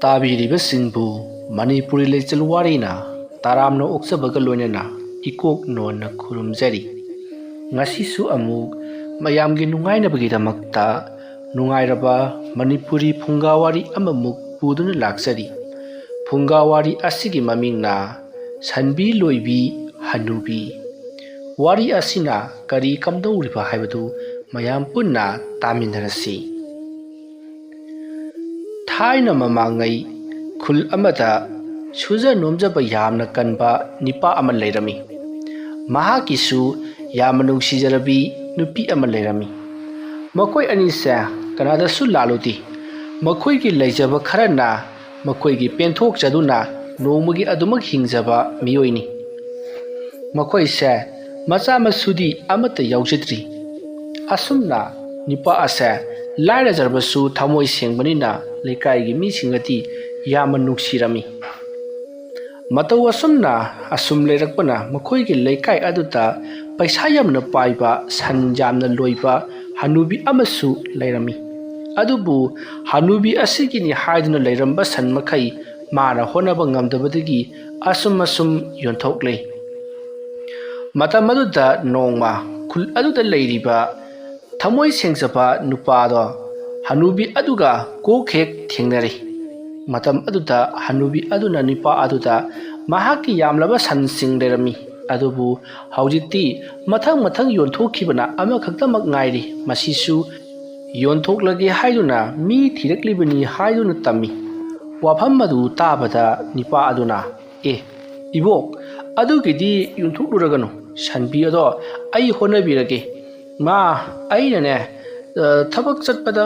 ꯇꯥꯕꯤꯔꯤꯕꯁꯤꯡꯕꯨ ꯃꯅꯤꯄꯨꯔꯤ ꯂꯩꯆꯤꯜ ꯋꯥꯔꯤꯅ ꯇꯔꯥꯝꯅ ꯑꯣꯛꯆꯕꯒ ꯂꯣꯏꯅꯅ ꯏꯀꯣꯛ ꯅꯣꯟꯅ ꯈꯨꯔꯨꯝꯖꯔꯤ꯫ ꯉꯁꯤꯁꯨ ꯑꯃꯨꯛ ꯃꯌꯥꯝꯒꯤ ꯅꯨꯡꯉꯥꯏꯅꯕꯒꯤꯗꯃꯛꯇ ꯅꯨꯡꯉꯥꯏꯔꯕ ꯃꯅꯤꯄꯨꯔꯤ ꯐꯨꯡꯒꯥꯋꯥꯔꯤ ꯑꯃꯃꯨꯛ ꯄꯨꯗꯨꯅ ꯂꯥꯛꯆꯔꯤ꯫ ꯐꯨꯡꯒꯥꯋꯥꯔꯤ ꯑꯁꯤꯒꯤ ꯃꯃꯤꯡꯅ ꯁꯟꯕꯤ ꯂꯣꯏꯕꯤ ꯍꯅꯨꯕꯤ꯫ ꯋꯥꯔꯤ ꯑꯁꯤꯅ ꯀꯔꯤ ꯀꯝꯗꯧꯔꯤꯕ ꯍꯥꯏꯕꯗꯨ ꯃꯌꯥꯝ ꯄꯨꯟꯅ ꯇꯥꯃꯤꯟꯅꯔꯁꯤ꯫ ꯊꯥꯏꯅ ꯃꯃꯥꯡꯉꯩ ꯈꯨꯜ ꯑꯃꯗ ꯁꯨꯖ ꯅꯣꯝꯖꯕ ꯌꯥꯝꯅ ꯀꯟꯕ ꯅꯤꯄꯥ ꯑꯃ ꯂꯩꯔꯝꯃꯤ꯫ ꯃꯍꯥꯛꯀꯤꯁꯨ ꯌꯥꯝꯅ ꯅꯨꯡꯁꯤꯖꯔꯕꯤ ꯅꯨꯄꯤ ꯑꯃ ꯂꯩꯔꯝꯃꯤ꯫ ꯃꯈꯣꯏ ꯑꯅꯤꯁꯦ ꯀꯅꯥꯗꯁꯨ ꯂꯥꯜꯂꯨꯗꯦ꯫ ꯃꯈꯣꯏꯒꯤ ꯂꯩꯖꯕ ꯈꯔꯅ ꯃꯈꯣꯏꯒꯤ ꯄꯦꯟꯊꯣꯛꯆꯗꯨꯅ ꯅꯣꯡꯃꯒꯤ ꯑꯗꯨꯃꯛ ꯍꯤꯡꯖꯕ ꯃꯤꯑꯣꯏꯅꯤ꯫ ꯃꯈꯣꯏꯁꯦ ꯃꯆꯥ ꯃꯁꯨꯗꯤ ꯑꯃꯠꯇ ꯌꯥꯎꯖꯗ꯭ꯔꯤ꯫ ꯑꯁꯨꯝꯅ ꯅꯤꯄꯥ ꯑꯁꯦ ꯂꯥꯏꯔꯖꯔꯕꯁꯨ ꯊꯃꯣꯏ ꯁꯦꯡꯕꯅꯤꯅ ꯂꯩꯀꯥꯏꯒꯤ ꯃꯤꯁꯤꯡꯅꯗꯤ ꯌꯥꯝꯅ ꯅꯨꯡꯁꯤꯔꯝꯃꯤ꯫ ꯃꯇꯧ ꯑꯁꯨꯝꯅ ꯑꯁꯨꯝ ꯂꯩꯔꯛꯄꯅ ꯃꯈꯣꯏꯒꯤ ꯂꯩꯀꯥꯏ ꯑꯗꯨꯗ ꯄꯩꯁꯥ ꯌꯥꯝꯅ ꯄꯥꯏꯕ ꯁꯟ ꯌꯥꯝꯅ ꯂꯣꯏꯕ ꯍꯅꯨꯕꯤ ꯑꯃꯁꯨ ꯂꯩꯔꯝꯃꯤ꯫ ꯑꯗꯨꯕꯨ ꯍꯅꯨꯕꯤ ꯑꯁꯤꯒꯤꯅꯤ ꯍꯥꯏꯗꯨꯅ ꯂꯩꯔꯝꯕ ꯁꯟ ꯃꯈꯩ ꯃꯥꯅ ꯍꯣꯠꯅꯕ ꯉꯝꯗꯕꯗꯒꯤ ꯑꯁꯨꯝ ꯌꯣꯟꯊꯣꯛꯂꯦ꯫ ꯃꯇꯝ ꯑꯗꯨꯗ ꯅꯣꯡꯃ ꯈꯨꯜ ꯑꯗꯨꯗ ꯂꯩꯔꯤꯕ ꯊꯃꯣꯏ ꯁꯦꯡꯖꯕ ꯅꯨꯄꯥꯗꯣ ꯍꯅꯨꯕꯤ ꯑꯗꯨꯒ ꯀꯣꯛ ꯍꯦꯛ ꯊꯦꯡꯅꯔꯦ꯫ ꯃꯇꯝ ꯑꯗꯨꯗ ꯍꯅꯨꯕꯤ ꯑꯗꯨꯅ ꯅꯤꯄꯥ ꯑꯗꯨꯗ ꯃꯍꯥꯛꯀꯤ ꯌꯥꯝꯂꯕ ꯁꯟꯁꯤꯡ ꯂꯩꯔꯝꯃꯤ꯫ ꯑꯗꯨꯕꯨ ꯍꯧꯖꯤꯛꯇꯤ ꯃꯊꯪ ꯌꯣꯟꯊꯣꯛꯈꯤꯕꯅ ꯑꯃꯈꯛꯇꯃꯛ ꯉꯥꯏꯔꯤ꯫ ꯃꯁꯤꯁꯨ ꯌꯣꯟꯊꯣꯛꯂꯒꯦ ꯍꯥꯏꯗꯨꯅ ꯃꯤ ꯊꯤꯔꯛꯂꯤꯕꯅꯤ ꯍꯥꯏꯗꯨꯅ ꯇꯝꯃꯤ꯫ ꯋꯥꯐꯝ ꯑꯗꯨ ꯇꯥꯕꯗ ꯅꯤꯄꯥ ꯑꯗꯨꯅ ꯏꯕꯣꯛ, ꯑꯗꯨꯒꯤꯗꯤ ꯌꯣꯟꯊꯣꯛꯂꯨꯔꯒꯅꯨ꯫ ꯁꯟꯕꯤ ꯑꯗꯣ ꯑꯩ ꯍꯣꯠꯅꯕꯤꯔꯒꯦ꯫ ꯑꯩꯅꯅꯦ ꯊꯕꯛ ꯆꯠꯄꯗ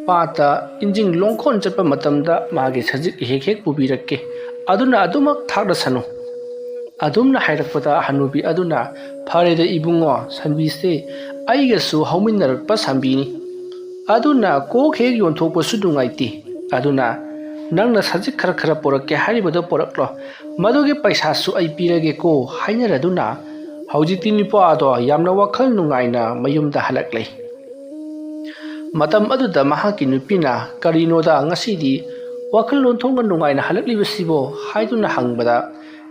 ꯄꯥꯠꯇ ꯏꯟꯖꯤꯡ ꯂꯣꯡꯈꯣꯟ ꯆꯠꯄ ꯃꯇꯝꯗ ꯃꯥꯒꯤ ꯁꯖꯤꯛ ꯍꯦꯛ ꯄꯨꯕꯤꯔꯛꯀꯦ꯫ ꯑꯗꯨꯅ ꯑꯗꯨꯃꯛ ꯊꯥꯛꯂꯁꯅꯨ꯫ ꯑꯗꯨꯝꯅ ꯍꯥꯏꯔꯛꯄꯗ ꯍꯅꯨꯕꯤ ꯑꯗꯨꯅ ꯐꯔꯦꯗ ꯏꯕꯨꯡꯉꯣ, ꯁꯟꯕꯤꯁꯦ ꯑꯩꯒꯁꯨ ꯍꯧꯃꯤꯟꯅꯔꯛꯄ ꯁꯟꯕꯤꯅꯤ꯫ ꯑꯗꯨꯅ ꯀꯣꯛ ꯍꯦꯛ ꯌꯣꯟꯊꯣꯛꯄꯁꯨ ꯅꯨꯡꯉꯥꯏꯇꯦ꯫ ꯑꯗꯨꯅ ꯅꯪꯅ ꯁꯖꯤꯛ ꯈꯔ ꯄꯣꯔꯛꯀꯦ ꯍꯥꯏꯔꯤꯕꯗꯣ ꯄꯣꯔꯛꯂꯣ, ꯃꯗꯨꯒꯤ ꯄꯩꯁꯥꯁꯨ ꯑꯩ ꯄꯤꯔꯒꯦꯀꯣ ꯍꯥꯏꯅꯔꯗꯨꯅ ꯍꯧꯖꯤꯛꯇꯤ ꯅꯤꯄꯥ ꯑꯗꯣ ꯌꯥꯝꯅ ꯋꯥꯈꯜ ꯅꯨꯡꯉꯥꯏꯅ ꯃꯌꯨꯝꯗ ꯍꯜꯂꯛꯂꯦ꯫ ꯃꯇꯝ ꯑꯗꯨꯗ ꯃꯍꯥꯛꯀꯤ ꯅꯨꯄꯤꯅ ꯀꯔꯤꯅꯣꯗ ꯉꯁꯤꯗꯤ ꯋꯥꯈꯜ ꯂꯣꯟꯊꯣꯛꯅ ꯅꯨꯡꯉꯥꯏꯅ ꯍꯜꯂꯛꯂꯤꯕꯁꯤꯕꯣ ꯍꯥꯏꯗꯨꯅ ꯍꯪꯕꯗ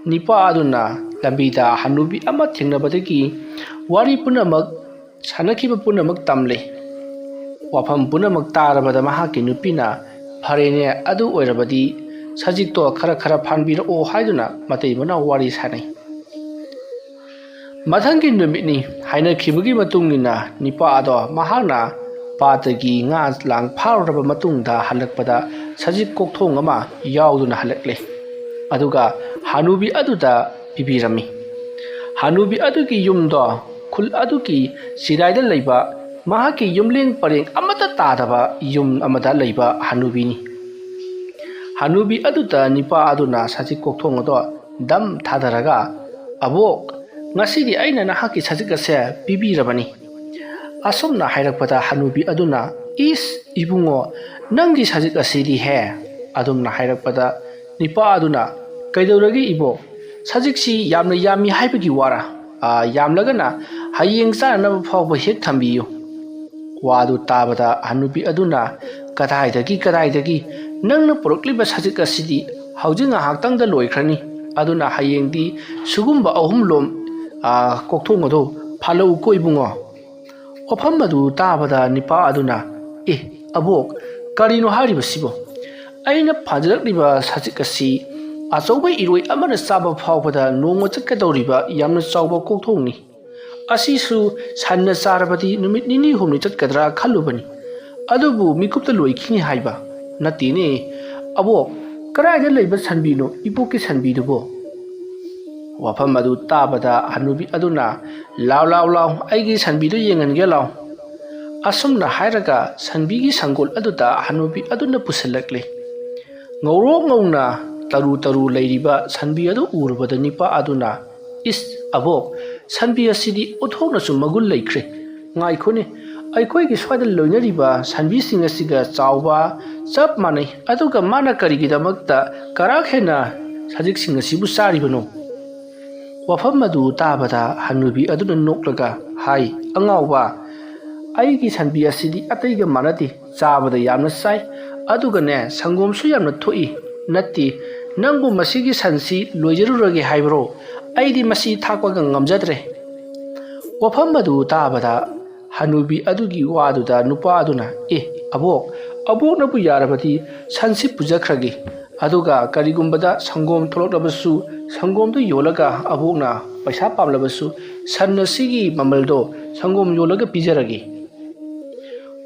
ꯅꯤꯄꯥ ꯑꯗꯨꯅ ꯂꯝꯕꯤꯗ ꯍꯅꯨꯕꯤ ꯑꯃ ꯊꯦꯡꯅꯕꯗꯒꯤ ꯋꯥꯔꯤ ꯄꯨꯝꯅꯃꯛ ꯁꯥꯟꯅꯈꯤꯕ ꯄꯨꯝꯅꯃꯛ ꯇꯝꯂꯦ꯫ ꯋꯥꯐꯝ ꯄꯨꯝꯅꯃꯛ ꯇꯥꯔꯕꯗ ꯃꯍꯥꯛꯀꯤ ꯅꯨꯄꯤꯅ ꯐꯔꯦꯅꯦ, ꯑꯗꯨ ꯑꯣꯏꯔꯕꯗꯤ ꯁꯖꯤꯛꯇꯣꯈꯔ ꯐꯥꯟꯕꯤꯔꯛꯑꯣ ꯍꯥꯏꯗꯨꯅ ꯃꯇꯩ ꯃꯅꯥꯎ ꯋꯥꯔꯤ ꯁꯥꯟꯅꯩ꯫ ꯃꯊꯪꯒꯤ ꯅꯨꯃꯤꯠꯅꯤ ꯍꯥꯏꯅꯈꯤꯕꯒꯤ ꯃꯇꯨꯡꯏꯟꯅ ꯅꯤꯄꯥ ꯑꯗꯣ ꯃꯍꯥꯛꯅ ꯄꯥꯠꯇꯒꯤ ꯉꯥ ꯂꯥꯡ ꯐꯥꯔꯨꯔꯕ ꯃꯇꯨꯡꯗ ꯍꯜꯂꯛꯄꯗ ꯁꯖꯤꯛ ꯀꯣꯛꯊꯣꯡ ꯑꯃ ꯌꯥꯎꯗꯨꯅ ꯍꯜꯂꯛꯂꯦ꯫ ꯑꯗꯨꯒ ꯍꯅꯨꯕꯤ ꯑꯗꯨꯗ ꯄꯤꯕꯤꯔꯝꯃꯤ꯫ ꯍꯅꯨꯕꯤ ꯑꯗꯨꯒꯤ ꯌꯨꯝꯗꯣ ꯈꯨꯜ ꯑꯗꯨꯒꯤ ꯆꯤꯔꯥꯏꯗ ꯂꯩꯕ ꯃꯍꯥꯛꯀꯤ ꯌꯨꯝꯂꯦꯡ ꯄꯔꯦꯡ ꯑꯃꯠꯇ ꯇꯥꯗꯕ ꯌꯨꯝ ꯑꯃꯗ ꯂꯩꯕ ꯍꯅꯨꯕꯤꯅꯤ꯫ ꯍꯅꯨꯕꯤ ꯑꯗꯨꯗ ꯅꯤꯄꯥ ꯑꯗꯨꯅ ꯁꯖꯤꯛ ꯀꯣꯛꯊꯣꯡ ꯑꯗꯣ ꯗꯝ ꯊꯥꯗꯔꯒ ꯑꯕꯣꯛ, ꯉꯁꯤꯗꯤ ꯑꯩꯅ ꯅꯍꯥꯛꯀꯤ ꯁꯖꯤꯛ ꯑꯁꯦ ꯄꯤꯕꯤꯔꯕꯅꯤ꯫ ꯑꯁꯨꯝꯅ ꯍꯥꯏꯔꯛꯄꯗ ꯍꯅꯨꯕꯤ ꯑꯗꯨꯅ ꯏꯕꯨꯡꯉꯣ, ꯅꯪꯒꯤ ꯁꯖꯤꯛ ꯑꯁꯤꯗꯤ ꯑꯗꯨꯝꯅ ꯍꯥꯏꯔꯛꯄꯗ ꯅꯤꯄꯥ ꯑꯗꯨꯅ ꯀꯩꯗꯧꯔꯒꯦ ꯏꯕꯣꯛ, ꯁꯖꯤꯛꯁꯤ ꯌꯥꯝꯅ ꯌꯥꯝꯃꯤ ꯍꯥꯏꯕꯒꯤ ꯋꯥꯔꯥ? ꯌꯥꯝꯂꯒꯅ ꯍꯌꯦꯡ ꯆꯥꯅꯅꯕ ꯐꯥꯎꯕ ꯍꯦꯛ ꯊꯝꯕꯤꯌꯨ꯫ ꯋꯥꯗꯨ ꯇꯥꯕꯗ ꯍꯅꯨꯕꯤ ꯑꯗꯨꯅ ꯀꯗꯥꯏꯗꯒꯤ ꯅꯪꯅ ꯄꯨꯔꯛꯂꯤꯕ ꯁꯖꯤꯛ ꯑꯁꯤꯗꯤ ꯍꯧꯖꯤꯛ ꯉꯥꯏꯍꯥꯛꯇꯪꯗ ꯂꯣꯏꯈ꯭ꯔꯅꯤ꯫ ꯑꯗꯨꯅ ꯍꯌꯦꯡꯗꯤ ꯁꯤꯒꯨꯝꯕ 3 ꯀꯣꯛꯊꯣꯡ ꯑꯗꯨ ꯐꯥꯜꯂꯛꯎꯀꯣ ꯏꯕꯨꯡꯉꯣ꯫ ꯋꯥꯐꯝ ꯑꯗꯨ ꯇꯥꯕꯗ ꯅꯤꯄꯥ ꯑꯗꯨꯅ ꯑꯕꯣꯛ, ꯀꯔꯤꯅꯣ ꯍꯥꯏꯔꯤꯕꯁꯤꯕꯣ? ꯑꯩꯅ ꯐꯥꯖꯔꯛꯂꯤꯕ ꯁꯖꯤꯛ ꯑꯁꯤ ꯑꯆꯧꯕ ꯏꯔꯣꯏ ꯑꯃꯅ ꯆꯥꯕ ꯐꯥꯎꯕꯗ ꯅꯣꯡꯃ ꯆꯠꯀꯗꯧꯔꯤꯕ ꯌꯥꯝꯅ ꯆꯥꯎꯕ ꯀꯣꯛꯊꯣꯡꯅꯤ꯫ ꯑꯁꯤꯁꯨ ꯁꯟꯅ ꯆꯥꯔꯕꯗꯤ ꯅꯨꯃꯤꯠ 2-3 ꯆꯠꯀꯗ꯭ꯔꯥ ꯈꯜꯂꯨꯕꯅꯤ꯫ ꯑꯗꯨꯕꯨ ꯃꯤꯀꯨꯞꯇ ꯂꯣꯏꯈꯤꯅꯤ ꯍꯥꯏꯕ ꯅꯠꯇꯦꯅꯦ ꯑꯕꯣꯛ, ꯀꯗꯥꯏꯗ ꯂꯩꯕ ꯁꯟꯕꯤꯅꯣ ꯏꯕꯣꯛꯀꯤ ꯁꯟꯕꯤꯗꯨꯕꯣ? ꯋꯥꯐꯝ ꯑꯗꯨ ꯇꯥꯕꯗ ꯍꯅꯨꯕꯤ ꯑꯗꯨꯅ ꯂꯥꯎ ꯑꯩꯒꯤ ꯁꯟꯕꯤꯗꯨ ꯌꯦꯡꯍꯟꯒꯦ ꯂꯥꯎ꯫ ꯑꯁꯨꯝꯅ ꯍꯥꯏꯔꯒ ꯁꯟꯕꯤꯒꯤ ꯁꯪꯒꯣꯜ ꯑꯗꯨꯗ ꯍꯅꯨꯕꯤ ꯑꯗꯨꯅ ꯄꯨꯁꯤꯜꯂꯛꯂꯦ꯫ ꯉꯧꯔꯣꯛ ꯉꯧꯅ ꯇꯔꯨ ꯂꯩꯔꯤꯕ ꯁꯟꯕꯤ ꯑꯗꯨ ꯎꯔꯨꯕꯗ ꯅꯤꯄꯥ ꯑꯗꯨꯅ ꯑꯕꯣꯛ, ꯁꯟꯕꯤ ꯑꯁꯤꯗꯤ ꯑꯣꯟꯊꯣꯛꯅꯁꯨ ꯃꯒꯨꯟ ꯂꯩꯈ꯭ꯔꯦ꯫ ꯉꯥꯏꯈꯣꯅꯦ, ꯑꯩꯈꯣꯏꯒꯤ ꯁ꯭ꯋꯥꯏꯗ ꯂꯣꯏꯅꯔꯤꯕ ꯁꯟꯕꯤꯁꯤꯡ ꯑꯁꯤꯒ ꯆꯥꯎꯕ ꯆꯞ ꯃꯥꯟꯅꯩ, ꯑꯗꯨꯒ ꯃꯥꯅ ꯀꯔꯤꯒꯤꯗꯃꯛꯇ ꯀꯔꯥꯛ ꯍꯦꯟꯅ ꯁꯖꯤꯛꯁꯤꯡ ꯑꯁꯤꯕꯨ ꯆꯥꯔꯤꯕꯅꯣ? ꯋꯥꯐꯝ ꯑꯗꯨ ꯇꯥꯕꯗ ꯍꯅꯨꯕꯤ ꯑꯗꯨꯅ ꯅꯣꯛꯂꯒ ꯑꯉꯥꯎꯕ, ꯑꯩꯒꯤ ꯁꯟꯕꯤ ꯑꯁꯤꯗꯤ ꯑꯇꯩꯒ ꯃꯥꯟꯅꯗꯦ, ꯆꯥꯕꯗ ꯌꯥꯝꯅ ꯆꯥꯏ, ꯑꯗꯨꯒꯅꯦ ꯁꯪꯒꯣꯝꯁꯨ ꯌꯥꯝꯅ ꯊꯣꯛꯏ ꯅꯠꯇꯦ ꯅꯪꯕꯨ ꯃꯁꯤꯒꯤ ꯁꯟꯁꯤ ꯂꯣꯏꯖꯔꯨꯔꯒꯦ ꯍꯥꯏꯕ꯭ꯔꯣ ꯑꯩꯗꯤ ꯃꯁꯤ ꯊꯥꯛꯄꯒ ꯉꯝꯖꯗ꯭ꯔꯦ ꯋꯥꯐꯝ ꯑꯗꯨ ꯇꯥꯕꯗ ꯍꯅꯨꯕꯤ ꯑꯗꯨꯒꯤ ꯋꯥꯗꯨꯗ ꯅꯨꯄꯥ ꯑꯗꯨꯅ ꯑꯕꯣꯛꯅꯕꯨ ꯌꯥꯔꯕꯗꯤ ꯁꯟꯁꯤ ꯄꯨꯖꯈ꯭ꯔꯒꯦ ꯑꯗꯨꯒ ꯀꯔꯤꯒꯨꯝꯕꯗ ꯁꯪꯒꯣꯝ ꯊꯣꯛꯂꯛꯂꯕꯁꯨ ꯁꯪꯒꯣꯝꯗꯨ ꯌꯣꯜꯂꯒ ꯑꯕꯣꯛꯅ ꯄꯩꯁꯥ ꯄꯥꯝꯂꯕꯁꯨ ꯁꯟ ꯑꯁꯤꯒꯤ ꯃꯃꯜꯗꯣ ꯁꯪꯒꯣꯝ ꯌꯣꯜꯂꯒ ꯄꯤꯖꯔꯒꯦ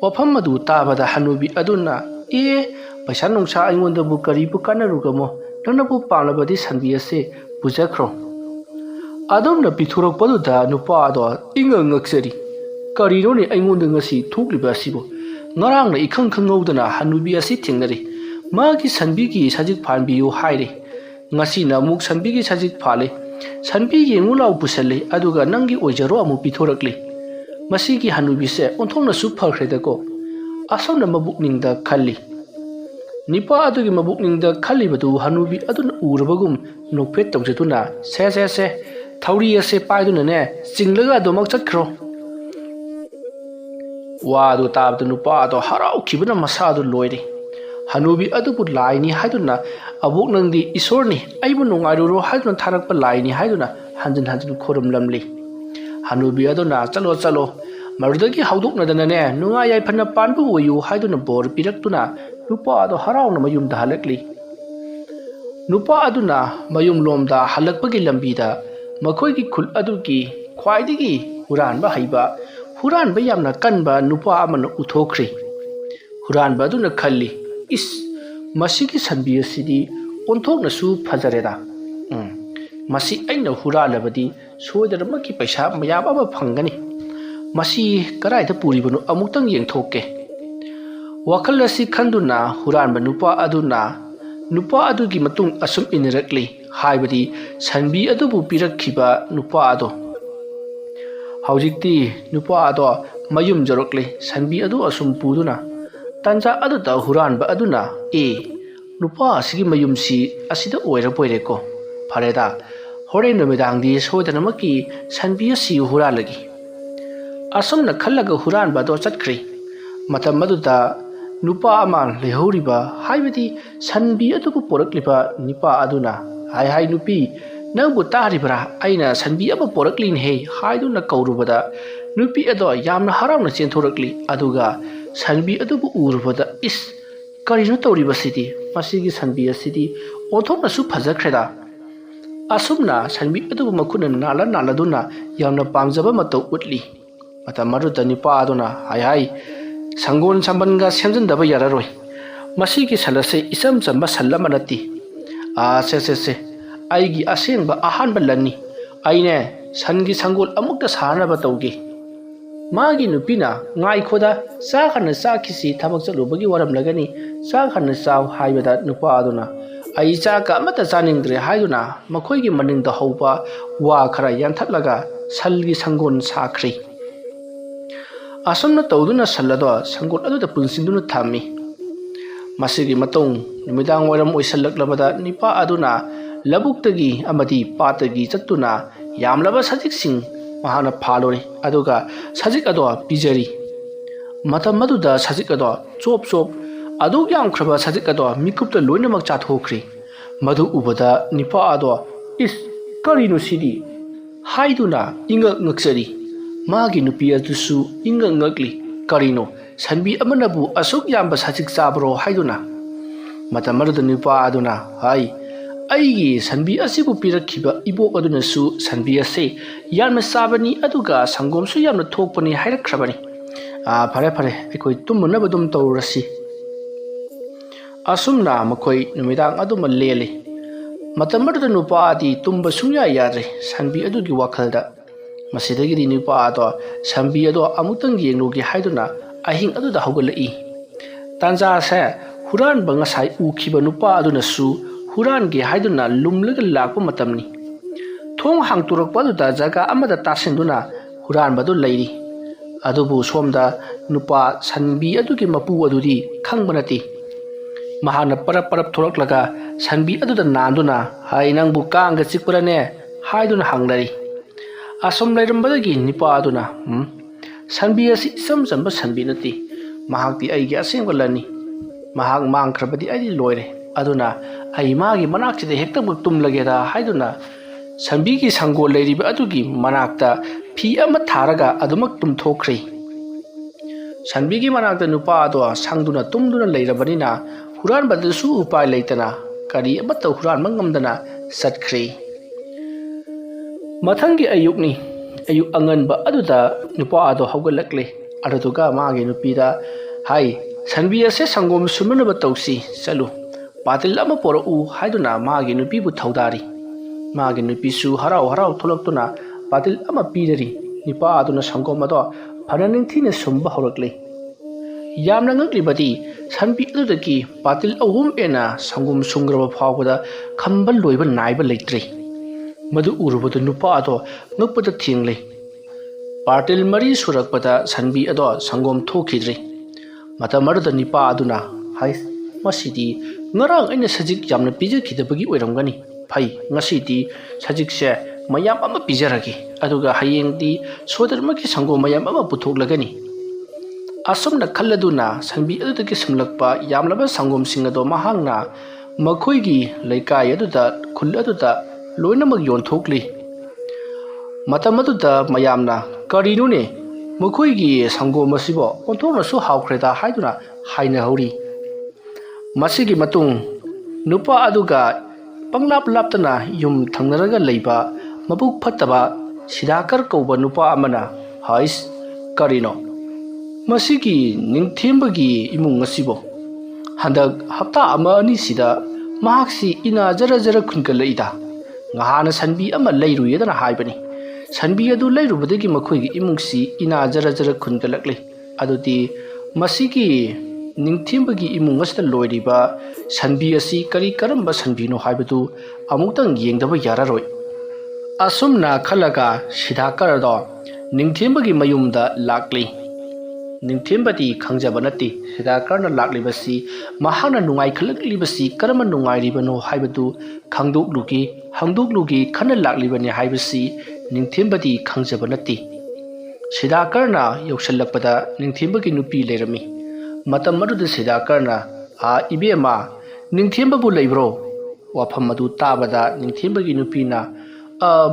ꯋꯥꯐꯝ ꯑꯗꯨ ꯇꯥꯕꯗ ꯍꯅꯨꯕꯤ ꯑꯗꯨꯅ ꯄꯩꯁꯥ ꯅꯨꯡꯁꯥ ꯑꯩꯉꯣꯟꯗꯕꯨ ꯀꯔꯤꯕꯨ ꯀꯥꯟꯅꯔꯨꯒꯃꯣ ꯅꯪꯅꯕꯨ ꯄꯥꯝꯂꯕꯗꯤ ꯁꯟꯕꯤ ꯑꯁꯤ ꯄꯨꯖꯈ꯭ꯔꯣ ꯑꯗꯣꯝꯅ ꯄꯤꯊꯣꯔꯛꯄꯗꯨꯗ ꯅꯨꯄꯥ ꯑꯗꯣ ꯉꯛꯆꯔꯤ ꯀꯔꯤꯅꯣꯅꯦ ꯑꯩꯉꯣꯟꯗ ꯉꯁꯤ ꯊꯣꯛꯂꯤꯕ ꯑꯁꯤꯕꯨ ꯉꯔꯥꯡꯅ ꯏꯈꯪ ꯈꯪꯍꯧꯗꯅ ꯍꯅꯨꯕꯤ ꯑꯁꯤ ꯊꯦꯡꯅꯔꯤ ꯃꯥꯒꯤ ꯁꯟꯕꯤꯒꯤ ꯁꯖꯤꯛ ꯐꯥꯟꯕꯤꯌꯨ ꯍꯥꯏꯔꯦ ꯉꯁꯤꯅ ꯑꯃꯨꯛ ꯁꯟꯕꯤꯒꯤ ꯁꯖꯤꯛ ꯐꯥꯜꯂꯦ ꯁꯟꯕꯤ ꯌꯦꯡꯉꯨ ꯂꯥꯎ ꯄꯨꯁꯜꯂꯦ ꯑꯗꯨꯒ ꯅꯪꯒꯤ ꯑꯣꯏꯖꯔꯣ ꯑꯃꯨꯛ ꯄꯤꯊꯣꯔꯛꯂꯤ ꯃꯁꯤꯒꯤ ꯍꯅꯨꯕꯤꯁꯦ ꯑꯣꯟꯊꯣꯛꯅꯁꯨ ꯐꯈ꯭ꯔꯦꯗꯀꯣ ꯑꯁꯣꯝꯅ ꯃꯕꯨꯛꯅꯤꯡꯗ ꯈꯜꯂꯤ ꯅꯤꯄꯥ ꯑꯗꯨꯒꯤ ꯃꯕꯨꯛꯅꯤꯡꯗ ꯈꯜꯂꯤꯕꯗꯨ ꯍꯅꯨꯕꯤ ꯑꯗꯨꯅ ꯎꯔꯕꯒꯨꯝ ꯅꯣꯛꯐꯦꯠ ꯇꯧꯖꯗꯨꯅ ꯁꯦ ꯊꯧꯔꯤ ꯑꯁꯦ ꯄꯥꯏꯗꯨꯅꯅꯦ ꯆꯤꯡꯂꯒ ꯑꯗꯨꯃꯛ ꯆꯠꯈ꯭ꯔꯣ ꯋꯥꯗꯨ ꯇꯥꯕꯗ ꯅꯨꯄꯥ ꯑꯗꯣ ꯍꯔꯥꯎꯈꯤꯕꯅ ꯃꯁꯥꯗꯨ ꯂꯣꯏꯔꯦ ꯍꯅꯨꯕꯤ ꯑꯗꯨꯕꯨ ꯂꯥꯏꯅꯤ ꯍꯥꯏꯗꯨꯅ ꯑꯕꯣꯛ ꯅꯪꯗꯤ ꯏꯁꯣꯔꯅꯤ ꯑꯩꯕꯨ ꯅꯨꯡꯉꯥꯏꯔꯨꯔꯣ ꯍꯥꯏꯗꯨꯅ ꯊꯥꯔꯛꯄ ꯂꯥꯏꯅꯤ ꯍꯥꯏꯗꯨꯅ ꯍꯟꯖꯤꯟ ꯍꯟꯖꯤꯟ ꯈꯣꯏꯔꯝꯂꯝꯂꯤ ꯍꯅꯨꯕꯤ ꯑꯗꯨꯅ ꯆꯠꯂꯣ ꯃꯗꯨꯗꯒꯤ ꯍꯧꯗꯣꯛꯅꯗꯅꯅꯦ ꯅꯨꯡꯉꯥꯏ ꯌꯥꯏꯐꯅ ꯄꯥꯟꯕ ꯑꯣꯏꯌꯨ ꯍꯥꯏꯗꯨꯅ ꯕꯣꯔ ꯄꯤꯔꯛꯇꯨꯅ ꯅꯨꯄꯥ ꯑꯗꯣ ꯍꯔꯥꯎꯅ ꯃꯌꯨꯝꯗ ꯍꯜꯂꯛꯂꯤ ꯅꯨꯄꯥ ꯑꯗꯨꯅ ꯃꯌꯨꯝꯂꯣꯝꯗ ꯍꯜꯂꯛꯄꯒꯤ ꯂꯝꯕꯤꯗ ꯃꯈꯣꯏꯒꯤ ꯈꯨꯜ ꯑꯗꯨꯒꯤ ꯈ꯭ꯋꯥꯏꯗꯒꯤ ꯍꯨꯔꯥꯟꯕ ꯍꯩꯕ ꯍꯨꯔꯥꯟꯕ ꯌꯥꯝꯅ ꯀꯟꯕ ꯅꯨꯄꯥ ꯑꯃꯅ ꯎꯊꯣꯛꯈ꯭ꯔꯤ ꯍꯨꯔꯥꯟꯕ ꯑꯗꯨꯅ ꯈꯜꯂꯤ ꯃꯁꯤꯒꯤ ꯁꯟꯕꯤ ꯑꯁꯤꯗꯤ ꯑꯣꯟꯊꯣꯛꯅꯁꯨ ꯐꯖꯔꯦꯗ ꯃꯁꯤ ꯑꯩꯅ ꯍꯨꯔꯥꯜꯂꯕꯗꯤ ꯁꯣꯏꯗꯅꯃꯛꯀꯤ ꯄꯩꯁꯥ ꯃꯌꯥꯝ ꯑꯃ ꯐꯪꯒꯅꯤ ꯃꯁꯤ ꯀꯗꯥꯏꯗ ꯄꯨꯔꯤꯕꯅꯣ ꯑꯃꯨꯛꯇꯪ ꯌꯦꯡꯊꯣꯛꯀꯦ ꯋꯥꯈꯜ ꯑꯁꯤ ꯈꯟꯗꯨꯅ ꯍꯨꯔꯥꯟꯕ ꯅꯨꯄꯥ ꯑꯗꯨꯅ ꯅꯨꯄꯥ ꯑꯗꯨꯒꯤ ꯃꯇꯨꯡ ꯑꯁꯨꯝ ꯏꯟꯅꯔꯛꯂꯤ ꯍꯥꯏꯕꯗꯤ ꯁꯟꯕꯤ ꯑꯗꯨꯕꯨ ꯄꯤꯔꯛꯈꯤꯕ ꯅꯨꯄꯥ ꯑꯗꯣ ꯍꯧꯖꯤꯛꯇꯤ ꯅꯨꯄꯥ ꯑꯗꯣ ꯃꯌꯨꯝ ꯌꯧꯔꯛꯂꯤ ꯁꯟꯕꯤ ꯑꯗꯨ ꯑꯁꯨꯝ ꯄꯨꯗꯨꯅ ꯇꯟꯖꯥ ꯑꯗꯨꯗ ꯍꯨꯔꯥꯟꯕ ꯑꯗꯨꯅ ꯅꯨꯄꯥ ꯑꯁꯤꯒꯤ ꯃꯌꯨꯝꯁꯤ ꯑꯁꯤꯗ ꯑꯣꯏꯔꯕꯣꯏꯔꯦꯀꯣ ꯐꯔꯦꯗ ꯍꯣꯔꯦꯟ ꯅꯨꯃꯤꯗꯥꯡꯗꯤ ꯁꯣꯏꯗꯅꯃꯛꯀꯤ ꯁꯟꯕꯤ ꯑꯁꯤ ꯍꯨꯔꯥꯜꯂꯒꯦ ꯑꯁꯨꯝꯅ ꯈꯜꯂꯒ ꯍꯨꯔꯥꯟꯕ ꯑꯗꯣ ꯆꯠꯈ꯭ꯔꯤ ꯃꯇꯝ ꯑꯗꯨꯗ ꯅꯨꯄꯥ ꯑꯃ ꯂꯩꯍꯧꯔꯤꯕ ꯍꯥꯏꯕꯗꯤ ꯁꯟꯕꯤ ꯑꯗꯨꯕꯨ ꯄꯣꯔꯛꯂꯤꯕ ꯅꯨꯄꯥ ꯑꯗꯨꯅ ꯍꯥꯏ ꯅꯨꯄꯤ ꯅꯪꯕꯨ ꯇꯥꯔꯤꯕ꯭ꯔꯥ ꯑꯩꯅ ꯁꯟꯕꯤ ꯑꯃ ꯄꯣꯔꯛꯂꯤꯅꯦꯍꯦ ꯍꯥꯏꯗꯨꯅ ꯀꯧꯔꯨꯕꯗ ꯅꯨꯄꯤ ꯑꯗꯣ ꯌꯥꯝꯅ ꯍꯔꯥꯎꯅ ꯆꯦꯟꯊꯣꯔꯛꯂꯤ ꯑꯗꯨꯒ ꯁꯟꯕꯤ ꯑꯗꯨꯕꯨ ꯎꯔꯨꯕꯗ ꯀꯔꯤꯅꯣ ꯇꯧꯔꯤꯕꯁꯤꯗꯤ ꯃꯁꯤꯒꯤ ꯁꯟꯕꯤ ꯑꯁꯤꯗꯤ ꯑꯣꯟꯊꯣꯛꯅꯁꯨ ꯐꯖꯈ꯭ꯔꯦꯗ ꯑꯁꯨꯝꯅ ꯁꯟꯕꯤ ꯑꯗꯨꯕꯨ ꯃꯈꯨꯠꯅ ꯅꯥꯜꯂꯗꯨꯅ ꯌꯥꯝꯅ ꯄꯥꯝꯖꯕ ꯃꯇꯧ ꯎꯠꯂꯤ ꯃꯇꯝ ꯑꯗꯨꯗ ꯅꯨꯄꯥ ꯑꯗꯨꯅ ꯁꯪꯒꯣꯜ ꯁꯝꯕꯟꯒ ꯁꯦꯝꯖꯤꯟꯗꯕ ꯌꯥꯔꯔꯣꯏ ꯃꯁꯤꯒꯤ ꯁꯟ ꯑꯁꯤ ꯏꯆꯝ ꯆꯝꯕ ꯁꯟ ꯑꯃ ꯅꯠꯇꯦ ꯁꯦ ꯑꯩꯒꯤ ꯑꯁꯦꯡꯕ ꯑꯍꯥꯟꯕ ꯂꯟꯅꯤ ꯑꯩꯅꯦ ꯁꯟꯒꯤ ꯁꯪꯒꯣꯜ ꯑꯃꯨꯛꯇ ꯁꯥꯅꯕ ꯇꯧꯒꯦ मागी नुपीना ngaikhoda चा खन चा खिसी थबक चलुबगी वरमलगनी चा खन चाव हाइबदा नुपा अदुना आई चा का अमता चानिंग्रे हाइदुना मखोइगी मनिंगदा हौबा वा खरा यानथलगा सलगी संगोन साख्री असमना तौदुना सल्लदो संगोन अदुदा पुनसिंदुना थामी मसिगी मतों नुमिदांग वरम ओइसलकलबदा निपा अदुना लबुक्तगी अमदी पातगी चत्तुना यामलबा सजिकसिंग महाना फालोरे अदुगा सजिक अदो पिजरी मतम मदुदा सजिक अदो चोप चोप अदु यामख्रबा सजिक अदो मिकुप्त लोइनमक चाथोख्री मधु उबदा निपा अदो इस करिनु सिदी हाइदुना इंगक ngakjari मागी नुपी अदुसु इंगक ngakli करिनो सनबी अमनबु असुक यामबा सजिक चाबरो हाइदुना मतम मदुदा निपा अदुना हाइ अईगी सनबी असिबु पिरखिबा इबोक अदुनसु सनबी असे यामना साबनी अदुगा संगोमसु यामना थोकपनी हाइरखरबनी फरे फरे अखोइ तुमनब दुम तौरसी असुमना मखोइ नुमिदांग अदुम लेले मतम मदुदा नुपा आदि तुंबा सुंया याद्रे सनबी अदुगी वाखलदा मसिदगिरि नुपा अदो सनबी अदो अमुतंग येंगलोगे हाइदुना अहिंग अदुदा हौगलई तांजा से हुरान बंगासाइ उखिबा नुपा अदुनसु हुरानगे हाइदुना लुमलग लाकपा मतमनी थोंग हांगतुरकपदुदा जगा अमदा तासिंदुना हुरानबदु लैरी अदुबु सोमदा नुपा सनबी अदुगी मपु अदुदी खंगबनति महाना परप परप थोरकलगा सनबी अदुदा नांदुना हाइ नंगबु कांगा चिकपरने हाइदुना हांगलरी असम लैरंबदगी निपा अदुना सनबी असि इचम Chamba सनबी नति महाक्ति अइगे असेंगलनी mahak mangkhrabadi ai loire aduna ai magi manakchide hektamuk tumlageda haiduna sanbi gi sangol leiriba adugi manakta phi ama tharaga adumak tumthokri sanbi gi manakta nupa ado sangduna tumduna leirabanina huran badasu upai leitana kari amata huran mangamdana satkhri mathangi ayukni ayuk anganba aduda nupa ado haugalakle aduga magi nupida hai sanbi ase sangom sumanaba tausi salu patil ama pora u haiduna magi nupi bu thaudari magi nupi su harau harau tholaktuna patil ama pirari nipa aduna sangom ado phananing thine sumba horakle yamna ngaklibadi sanbi adudaki patil ahum ena sangom sungraba phawada khambal loiba naiba leitre madu urubadu nupa ado ngakpada thingle patil mari surakpada sanbi ado sangom thokidri matamaruda nipa aduna hai masidi ngarang aina sajik yamna pijakidabagi oiramgani phai ngasidi sajik se mayam ama pijaragi aduga hayengdi sodarmaki sango mayam ama puthoklagani asumna khalladuna sanbi adudagi sumlakpa yamlaba sangom singado mahangna makhoigi laikai aduda khul aduda loinamak yonthokli matamaduda mayamna karinune makhoigi sangom asibo onthona su hawkhreda haiduna haina hori masigi matung nupa aduga panglap laptana yum thangnaraga leiba mabuk phattaba sidakar kauba nupa amana hais karino masigi ningthembagi imung asibo handak hapta ama ani sida mahaksi ina jara jara khunkalleida ngahana sanbi ama leiru yedana haibani sanbi adu leirubadagi makhoigi imungsi ina jara jara khunkalakle adudi masigi ningthembagi imung asda loiriba sanbi asi kari karamba sanbino haibadu amutang yengdaba yararoi asumna khalaga sidakar do ningthembagi mayumda lakli ningthembadi khangjaba nati sidakarna laklibasi mahana nungai khalaklibasi karama nungai ribano haibadu hangdoklugi khana laklibani haibasi ningthembadi khangjaba nati sidakarna yausalakpada ningthembagi nupi leirami matam maduda sidakarna ibema ningthembabu leibro wafam madu tabada ningthembagi nupina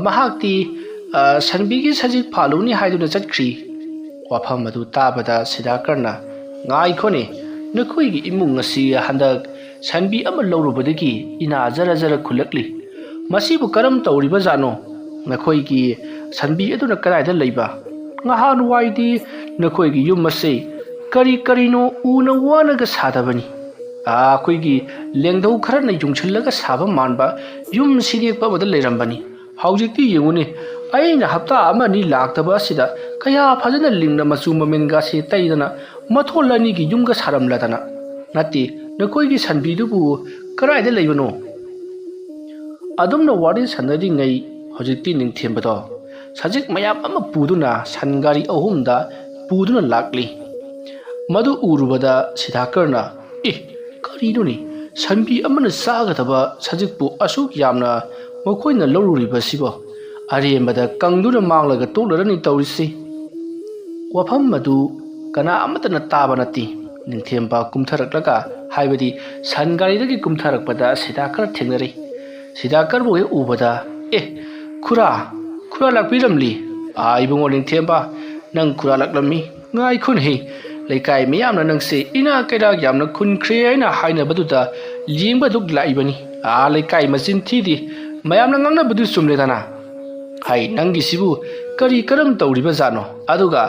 mahakti sanbigi sajik phaluni haiduna chatkri wafam madu tabada sidakarna ngai khone nakhoigi imung ngasi handak sanbi ama laurubadagi ina jara jara khulakli masibu karam tawriba jano nakhoigi sanbi aduna karaida leiba ngahan waidi nakhoigi yum mase kari karino una wanaga sadabani akoigi lengdau kharana yungchillaga saba manba yum sirekpa bada leirambani haujikti yengune aina hapta ama ni laktaba sida kaya phajana lingna machu mamenga se taidana matholani gi yumga saramladana nati nakoigi sanbidubu karaida leibano adumna wari sanadi ngai hojikti ningthembado sajik mayam ama puduna sangari ahumda puduna lakli madu urubada sidakarna karinoni sanbi amana sagadaba sajikpu asuk yamna makoina loruriba sibo arembada kangduna manglaga toklarani tawrisi wafam madu kana amatana taba nati ningthemba kumtharaklaga haibadi sangaridagi kumtharakpada sidakar thengnari sidakar bo ubada khura lakpiramli ibungo ningthemba nang khura laklami ngai khun he laikai miyamna nangse ina kaida yamna khunkhre aina haina baduda lingba duk laibani laikai machin thidi mayamna ngangna badu sumle dana hai nangi sibu kari karam tawriba jano aduga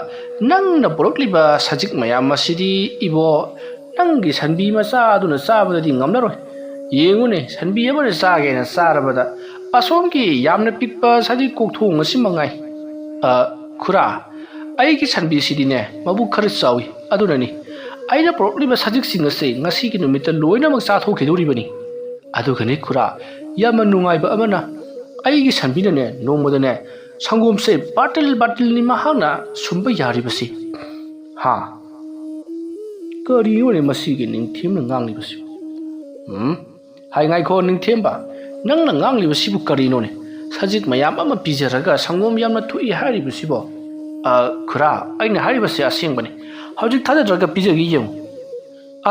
nangna porokliba sajik mayam masidi ibo nangi sanbi macha aduna sabadadi ngamnaroi yengune sanbi amana sage na sarabada asomgi yamna pikpa sajik kokthong ngasi mangai khura aigi sanbi sidine mabu khar chawi adunani aina porokliba sajik singase ngasi ki numita loina mak satho khedoribani adugani khura yama nungaiba amana aigi sanbina ne nomodane sangomse batil ni mahana sumba yaribasi ha kari yone masigi ningthemna nganglibasi hai ngai kho ningthemba nangna nganglibasi bu kari none sajik mayam ama pijaraga sangom yamna thui haribasi bo khura aina haribasi aseng bani hojik thada draga pijagi yem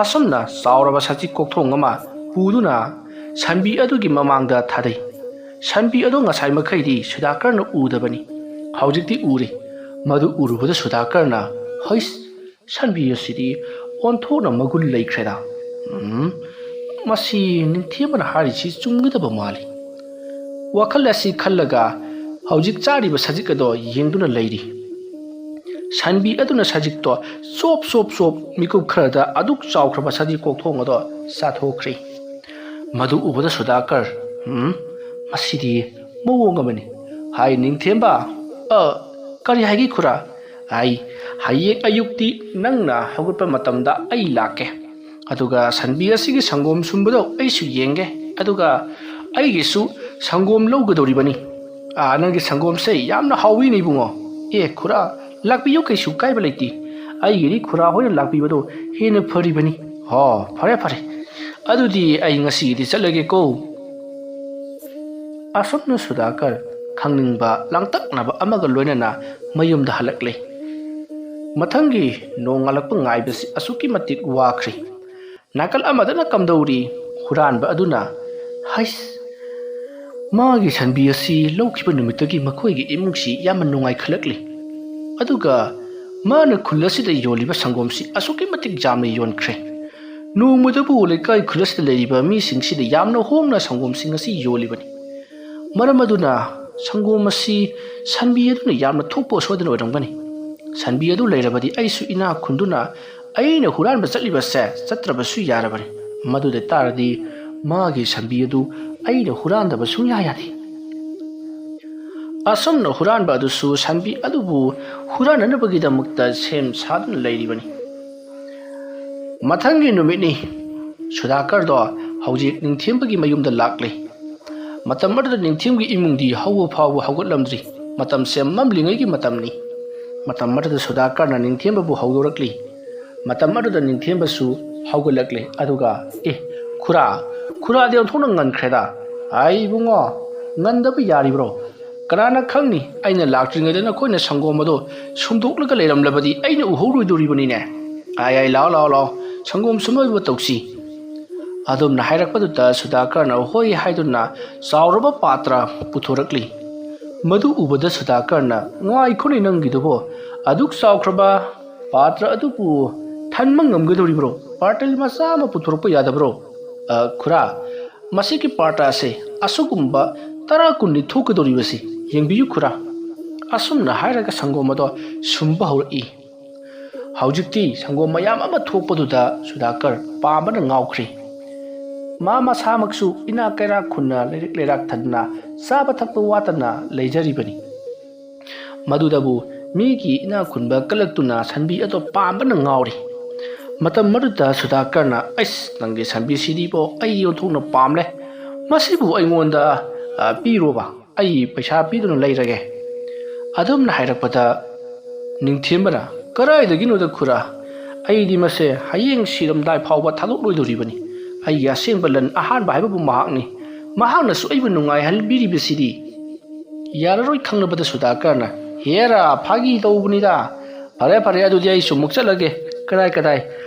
ꯑꯁꯨꯝꯅ ꯆꯥꯎꯔꯕ ꯁꯖꯤꯛ ꯀꯣꯛꯊꯣꯡ ꯑꯃ ꯄꯨꯗꯨꯅ ꯁꯟꯕꯤ ꯑꯗꯨꯒꯤ ꯃꯃꯥꯡꯗ ꯊꯥꯗꯩ꯫ ꯁꯟꯕꯤ ꯑꯗꯨ ꯉꯁꯥꯏ ꯃꯈꯩꯗꯤ ꯁꯨꯗꯥꯀꯔꯅ ꯎꯗꯕꯅꯤ, ꯍꯧꯖꯤꯛꯇꯤ ꯎꯔꯦ꯫ ꯃꯗꯨ ꯎꯔꯨꯕꯗ ꯁꯨꯗꯥꯀꯔꯅ ꯍꯩꯁ, ꯁꯟꯕꯤ ꯑꯁꯤꯗꯤ ꯑꯣꯟꯊꯣꯛꯅ ꯃꯒꯨꯟ ꯂꯩꯈ꯭ꯔꯦꯗ꯫ ꯃꯁꯤ ꯅꯤꯡꯊꯦꯝꯕꯅ ꯍꯥꯏꯔꯤꯁꯤ ꯆꯨꯝꯒꯗꯕ ꯃꯥꯜꯂꯤ꯫ ꯋꯥꯈꯜ ꯑꯁꯤ ꯈꯜꯂꯒ ꯍꯧꯖꯤꯛ ꯆꯥꯔꯤꯕ ꯁꯖꯤꯛ ꯑꯗꯣ ꯌꯦꯡꯗꯨꯅ ꯂꯩꯔꯤ꯫ ꯁꯟꯕꯤ ꯑꯗꯨꯅ ꯁꯖꯤꯛꯇꯣ ꯆꯣꯞ ꯆꯣꯞ ꯆꯣꯞ ꯃꯤꯀꯨꯞ ꯈꯔꯗ ꯑꯗꯨꯛ ꯆꯥꯎꯈ꯭ꯔꯕ ꯁꯖꯤꯛ ꯀꯣꯛꯊꯣꯡ ꯑꯗꯣ ꯆꯥꯊꯣꯛꯈ꯭ꯔꯦ꯫ ꯃꯗꯨ ꯎꯕꯗ ꯁꯨꯗꯥꯀꯔ ꯃꯁꯤꯗꯤ ꯃꯑꯣꯡ ꯑꯃꯅꯤ ꯍꯥꯏ ꯅꯤꯡꯊꯦꯝꯕ꯫ ꯀꯔꯤ ꯍꯥꯏꯒꯦ ꯈꯨꯔꯥ? ꯍꯌꯦꯡ ꯑꯌꯨꯛꯇꯤ ꯅꯪꯅ ꯍꯧꯒꯠꯄ ꯃꯇꯝꯗ ꯑꯩ ꯂꯥꯛꯀꯦ, ꯑꯗꯨꯒ ꯁꯟꯕꯤ ꯑꯁꯤꯒꯤ ꯁꯪꯒꯣꯝ ꯁꯨꯝꯕꯗꯣ ꯑꯩꯁꯨ ꯌꯦꯡꯒꯦ, ꯑꯗꯨꯒ ꯑꯩꯒꯤꯁꯨ ꯁꯪꯒꯣꯝ ꯂꯧꯒꯗꯧꯔꯤꯕꯅꯤ꯫ ꯅꯪꯒꯤ ꯁꯪꯒꯣꯝꯁꯦ ꯌꯥꯝꯅ ꯍꯥꯎꯋꯤꯅꯦ ꯏꯕꯨꯡꯉꯣ꯫ ꯈꯨꯔꯥ, ꯂꯥꯛꯄꯤꯌꯨ, ꯀꯩꯁꯨ ꯀꯥꯏꯕ ꯂꯩꯇꯦ꯫ ꯑꯩꯒꯤꯗꯤ ꯈꯨꯔꯥ ꯍꯣꯏꯅ ꯂꯥꯛꯄꯤꯕꯗꯣ ꯍꯦꯟꯅ ꯐꯔꯤꯕꯅꯤ꯫ ꯐꯔꯦ ꯐꯔꯦ, ꯑꯗꯨꯗꯤ ꯑꯩ ꯉꯁꯤꯒꯤꯗꯤ ꯆꯠꯂꯒꯦꯀꯣ꯫ ꯑꯁꯨꯝꯅ ꯁꯨꯗꯥꯀꯔ ꯈꯪꯅꯤꯡꯕ ꯂꯥꯡꯇꯛꯅꯕ ꯑꯃꯒ ꯂꯣꯏꯅꯅ ꯃꯌꯨꯝꯗ ꯍꯜꯂꯛꯂꯦ꯫ ꯃꯊꯪꯒꯤ ꯅꯣꯡꯉꯥꯜꯂꯛꯄ ꯉꯥꯏꯕꯁꯤ ꯑꯁꯨꯛꯀꯤ ꯃꯇꯤꯛ ꯋꯥꯈ꯭ꯔꯦ꯫ ꯅꯥꯀꯜ ꯑꯃꯗꯅ ꯀꯝꯗꯧꯔꯤ? ꯍꯨꯔꯥꯟꯕ ꯑꯗꯨꯅ ꯍꯩꯁ, ꯃꯥꯒꯤ ꯁꯟꯕꯤ ꯑꯁꯤ ꯂꯧꯈꯤꯕ ꯅꯨꯃꯤꯠꯇꯒꯤ ꯃꯈꯣꯏꯒꯤ ꯏꯃꯨꯡꯁꯤ ꯌꯥꯝꯅ ꯅꯨꯡꯉꯥꯏꯈꯠꯂꯛꯂꯤ, ꯑꯗꯨꯒ ꯃꯥꯅ ꯈꯨꯜ ꯑꯁꯤꯗ ꯌꯣꯜꯂꯤꯕ ꯁꯪꯒꯣꯝꯁꯤ ꯑꯁꯨꯛꯀꯤ ꯃꯇꯤꯛ ꯌꯥꯝꯅ ꯌꯣꯟꯈ꯭ꯔꯦ꯫ ꯅꯣꯡꯃꯗꯕꯨ ꯂꯩꯀꯥꯏ ꯈꯨꯜ ꯑꯁꯤꯗ ꯂꯩꯔꯤꯕ ꯃꯤꯁꯤꯡꯁꯤꯗ ꯌꯥꯝꯅ ꯍꯣꯡꯅ ꯁꯪꯒꯣꯝꯁꯤꯡ ꯑꯁꯤ ꯌꯣꯜꯂꯤꯕꯅꯤ꯫ ꯃꯔꯝ ꯑꯗꯨꯅ ꯁꯪꯒꯣꯝ ꯑꯁꯤ ꯁꯟꯕꯤ ꯑꯗꯨꯅ ꯌꯥꯝꯅ ꯊꯣꯛꯄ ꯁꯣꯏꯗꯅ ꯑꯣꯏꯔꯝꯒꯅꯤ꯫ ꯁꯟꯕꯤ ꯑꯗꯨ ꯂꯩꯔꯕꯗꯤ ꯑꯩꯁꯨ ꯏꯅꯥꯛ ꯈꯨꯟꯗꯨꯅ ꯑꯩꯅ ꯍꯨꯔꯥꯟꯕ ꯆꯠꯂꯤꯕꯁꯦ ꯆꯠꯇ꯭ꯔꯕꯁꯨ ꯌꯥꯔꯕꯅꯤ꯫ ꯃꯗꯨꯗ ꯇꯥꯔꯗꯤ ꯃꯥꯒꯤ ꯁꯟꯕꯤ ꯑꯗꯨ ꯑꯩꯅ ꯍꯨꯔꯥꯟꯗꯕ ꯁꯨꯡꯌꯥ ꯌꯥꯗꯦ꯫ ꯑꯁꯨꯝꯅ ꯍꯨꯔꯥꯟꯕ ꯑꯗꯨꯁꯨ ꯁꯟꯕꯤ ꯑꯗꯨꯕꯨ ꯍꯨꯔꯥꯟꯅꯅꯕꯒꯤꯗꯃꯛꯇ ꯁꯦꯝ ꯁꯥꯗꯨꯅ ꯂꯩꯔꯤꯕꯅꯤ꯫ ꯃꯊꯪꯒꯤ ꯅꯨꯃꯤꯠꯅꯤ꯫ ꯁꯨꯗꯥꯀꯔꯗꯣ ꯍꯧꯖꯤꯛ ꯅꯤꯡꯊꯦꯝꯕꯒꯤ ꯃꯌꯨꯝꯗ ꯂꯥꯛꯂꯦ꯫ ꯃꯇꯝ ꯑꯗꯨꯗ ꯅꯤꯡꯊꯦꯝꯒꯤ ꯏꯃꯨꯡꯗꯤ ꯍꯧꯕ ꯐꯥꯎꯕ ꯍꯧꯒꯠꯂꯝꯗ꯭ꯔꯤ꯫ ꯃꯇꯝꯁꯦ ꯃꯝꯂꯤꯉꯩꯒꯤ ꯃꯇꯝꯅꯤ꯫ ꯃꯇꯝ ꯑꯗꯨꯗ ꯁꯨꯗꯥꯀꯔꯅ ꯅꯤꯡꯊꯦꯝꯕꯕꯨ ꯍꯧꯗꯣꯔꯛꯂꯤ꯫ ꯃꯇꯝ ꯑꯗꯨꯗ ꯅꯤꯡꯊꯦꯝꯕꯁꯨ ꯍꯧꯒꯠꯂꯛꯂꯦ, ꯑꯗꯨꯒ ꯈꯨꯔꯥꯗꯤ ꯑꯣꯟꯊꯣꯛꯅ ꯉꯟꯈ꯭ꯔꯦꯗ꯫ ꯏꯕꯨꯡꯉꯣ, ꯉꯟꯗꯕ ꯌꯥꯔꯤꯕ꯭ꯔꯣ? ꯀꯅꯥꯅ ꯈꯪꯅꯤ, ꯑꯩꯅ ꯂꯥꯛꯇ꯭ꯔꯤꯉꯩꯗ ꯅꯈꯣꯏꯅ ꯁꯪꯒꯣꯝ ꯑꯗꯣ ꯁꯨꯝꯗꯣꯛꯂꯒ ꯂꯩꯔꯝꯂꯕꯗꯤ ꯑꯩꯅ ꯎꯍꯧꯔꯣꯏꯗꯣꯔꯤꯕꯅꯤꯅꯦ꯫ ꯂꯥꯛꯑꯣ, ꯁꯪꯒꯣꯝ ꯁꯨꯝꯅꯕ ꯇꯧꯁꯤ꯫ ꯑꯗꯨꯝꯅ ꯍꯥꯏꯔꯛꯄꯗꯨꯗ ꯁꯨꯗꯥꯀꯔꯅ ꯍꯣꯏ ꯍꯥꯏꯗꯨꯅ ꯆꯥꯎꯔꯕ ꯄꯥꯇ꯭ꯔ ꯄꯨꯊꯣꯔꯛꯂꯤ꯫ ꯃꯗꯨ ꯎꯕꯗ ꯁꯨꯗꯥꯀꯔꯅ ꯉꯥꯏꯈꯣꯅꯦ, ꯅꯪꯒꯤꯗꯨꯕꯣ ꯑꯗꯨꯛ ꯆꯥꯎꯈ꯭ꯔꯕ ꯄꯥꯇ꯭ꯔ ꯑꯗꯨꯕꯨ ꯊꯟꯕ ꯉꯝꯒꯗꯧꯔꯤꯕ꯭ꯔꯣ? ꯄꯥꯇ꯭ꯔ ꯃꯆꯥ ꯑꯃ ꯄꯨꯊꯣꯔꯛꯄ ꯌꯥꯗꯕ꯭ꯔꯣ? ꯈꯨꯔꯥ, ꯃꯁꯤꯒꯤ ꯄꯥꯇ꯭ꯔ ꯑꯁꯦ ꯑꯁꯨꯒꯨꯝꯕ 10-20ꯅꯤ ꯊꯣꯛꯀꯗꯧꯔꯤꯕꯁꯤ, ꯌꯦꯡꯕꯤꯌꯨ ꯈꯨꯔꯥ꯫ ꯑꯁꯨꯝꯅ ꯍꯥꯏꯔꯒ ꯁꯪꯒꯣꯝ ꯑꯗꯣ ꯁꯨꯝꯕ ꯍꯧꯔꯛꯏ꯫ ꯍꯧꯖꯤꯛꯇꯤ ꯁꯪꯒꯣꯝ ꯃꯌꯥꯝ ꯑꯃ ꯊꯣꯛꯄꯗꯨꯗ ꯁꯨꯗꯥꯀꯔ ꯄꯥꯝꯕꯅ ꯉꯥꯎꯈ꯭ꯔꯦ꯫ ꯃꯥ ꯃꯁꯥꯃꯛꯁꯨ ꯏꯅꯥꯛ ꯀꯩꯔꯥꯛ ꯈꯨꯟꯅ ꯂꯩꯔꯛ ꯂꯩꯔꯥꯛ ꯊꯟꯅ ꯆꯥꯕ ꯊꯛꯄ ꯋꯥꯠꯇꯅ ꯂꯩꯖꯔꯤꯕꯅꯤ꯫ ꯃꯗꯨꯗꯕꯨ ꯃꯤꯒꯤ ꯏꯅꯥꯛ ꯈꯨꯟꯕ ꯀꯜꯂꯛꯇꯨꯅ ꯁꯟꯕꯤ ꯑꯗꯣ ꯄꯥꯝꯕꯅ ꯉꯥꯎꯔꯤ꯫ ꯃꯇꯝ ꯑꯗꯨꯗ ꯁꯨꯗꯥꯀꯔꯅ ꯅꯪꯒꯤ ꯁꯟꯕꯤꯁꯤꯗꯤꯕꯣ ꯑꯩ ꯑꯣꯟꯊꯣꯛꯅ ꯄꯥꯝꯂꯦ, ꯃꯁꯤꯕꯨ ꯑꯩꯉꯣꯟꯗ ꯄꯤꯔꯣꯕ, ꯑꯩ ꯄꯩꯁꯥ ꯄꯤꯗꯨꯅ ꯂꯩꯔꯒꯦ꯫ ꯑꯗꯨꯝꯅ ꯍꯥꯏꯔꯛꯄꯗ ꯅꯤꯡꯊꯦꯝꯕꯅ ꯀꯔꯥꯏꯗꯒꯤꯅꯣꯗ ꯈꯨꯔꯥ, ꯑꯩꯗꯤ ꯃꯁꯦ ꯍꯌꯦꯡ ꯁꯤꯔꯝꯗꯥꯏ ꯐꯥꯎꯕ ꯊꯥꯗꯣꯛꯂꯣꯏꯗꯣꯔꯤꯕꯅꯤ꯫ ꯑꯩꯒꯤ ꯑꯁꯦꯡꯕ ꯂꯟ ꯑꯍꯥꯟꯕ ꯍꯥꯏꯕꯕꯨ ꯃꯍꯥꯛꯅꯤ, ꯃꯍꯥꯛꯅꯁꯨ ꯑꯩꯕꯨ ꯅꯨꯡꯉꯥꯏꯍꯟꯕꯤꯔꯤꯕꯁꯤꯗꯤ꯫ ꯌꯥꯔꯔꯣꯏ ꯈꯪꯂꯕꯗ ꯁꯨꯗꯥꯀꯔꯅ ꯍꯦꯔꯥ, ꯐꯥꯒꯤ ꯇꯧꯕꯅꯤꯗ꯫ ꯐꯔꯦ, ꯑꯗꯨꯗꯤ ꯑꯩꯁꯨ ꯑꯃꯨꯛ ꯆꯠꯂꯒꯦ꯫ ꯀꯗꯥꯏ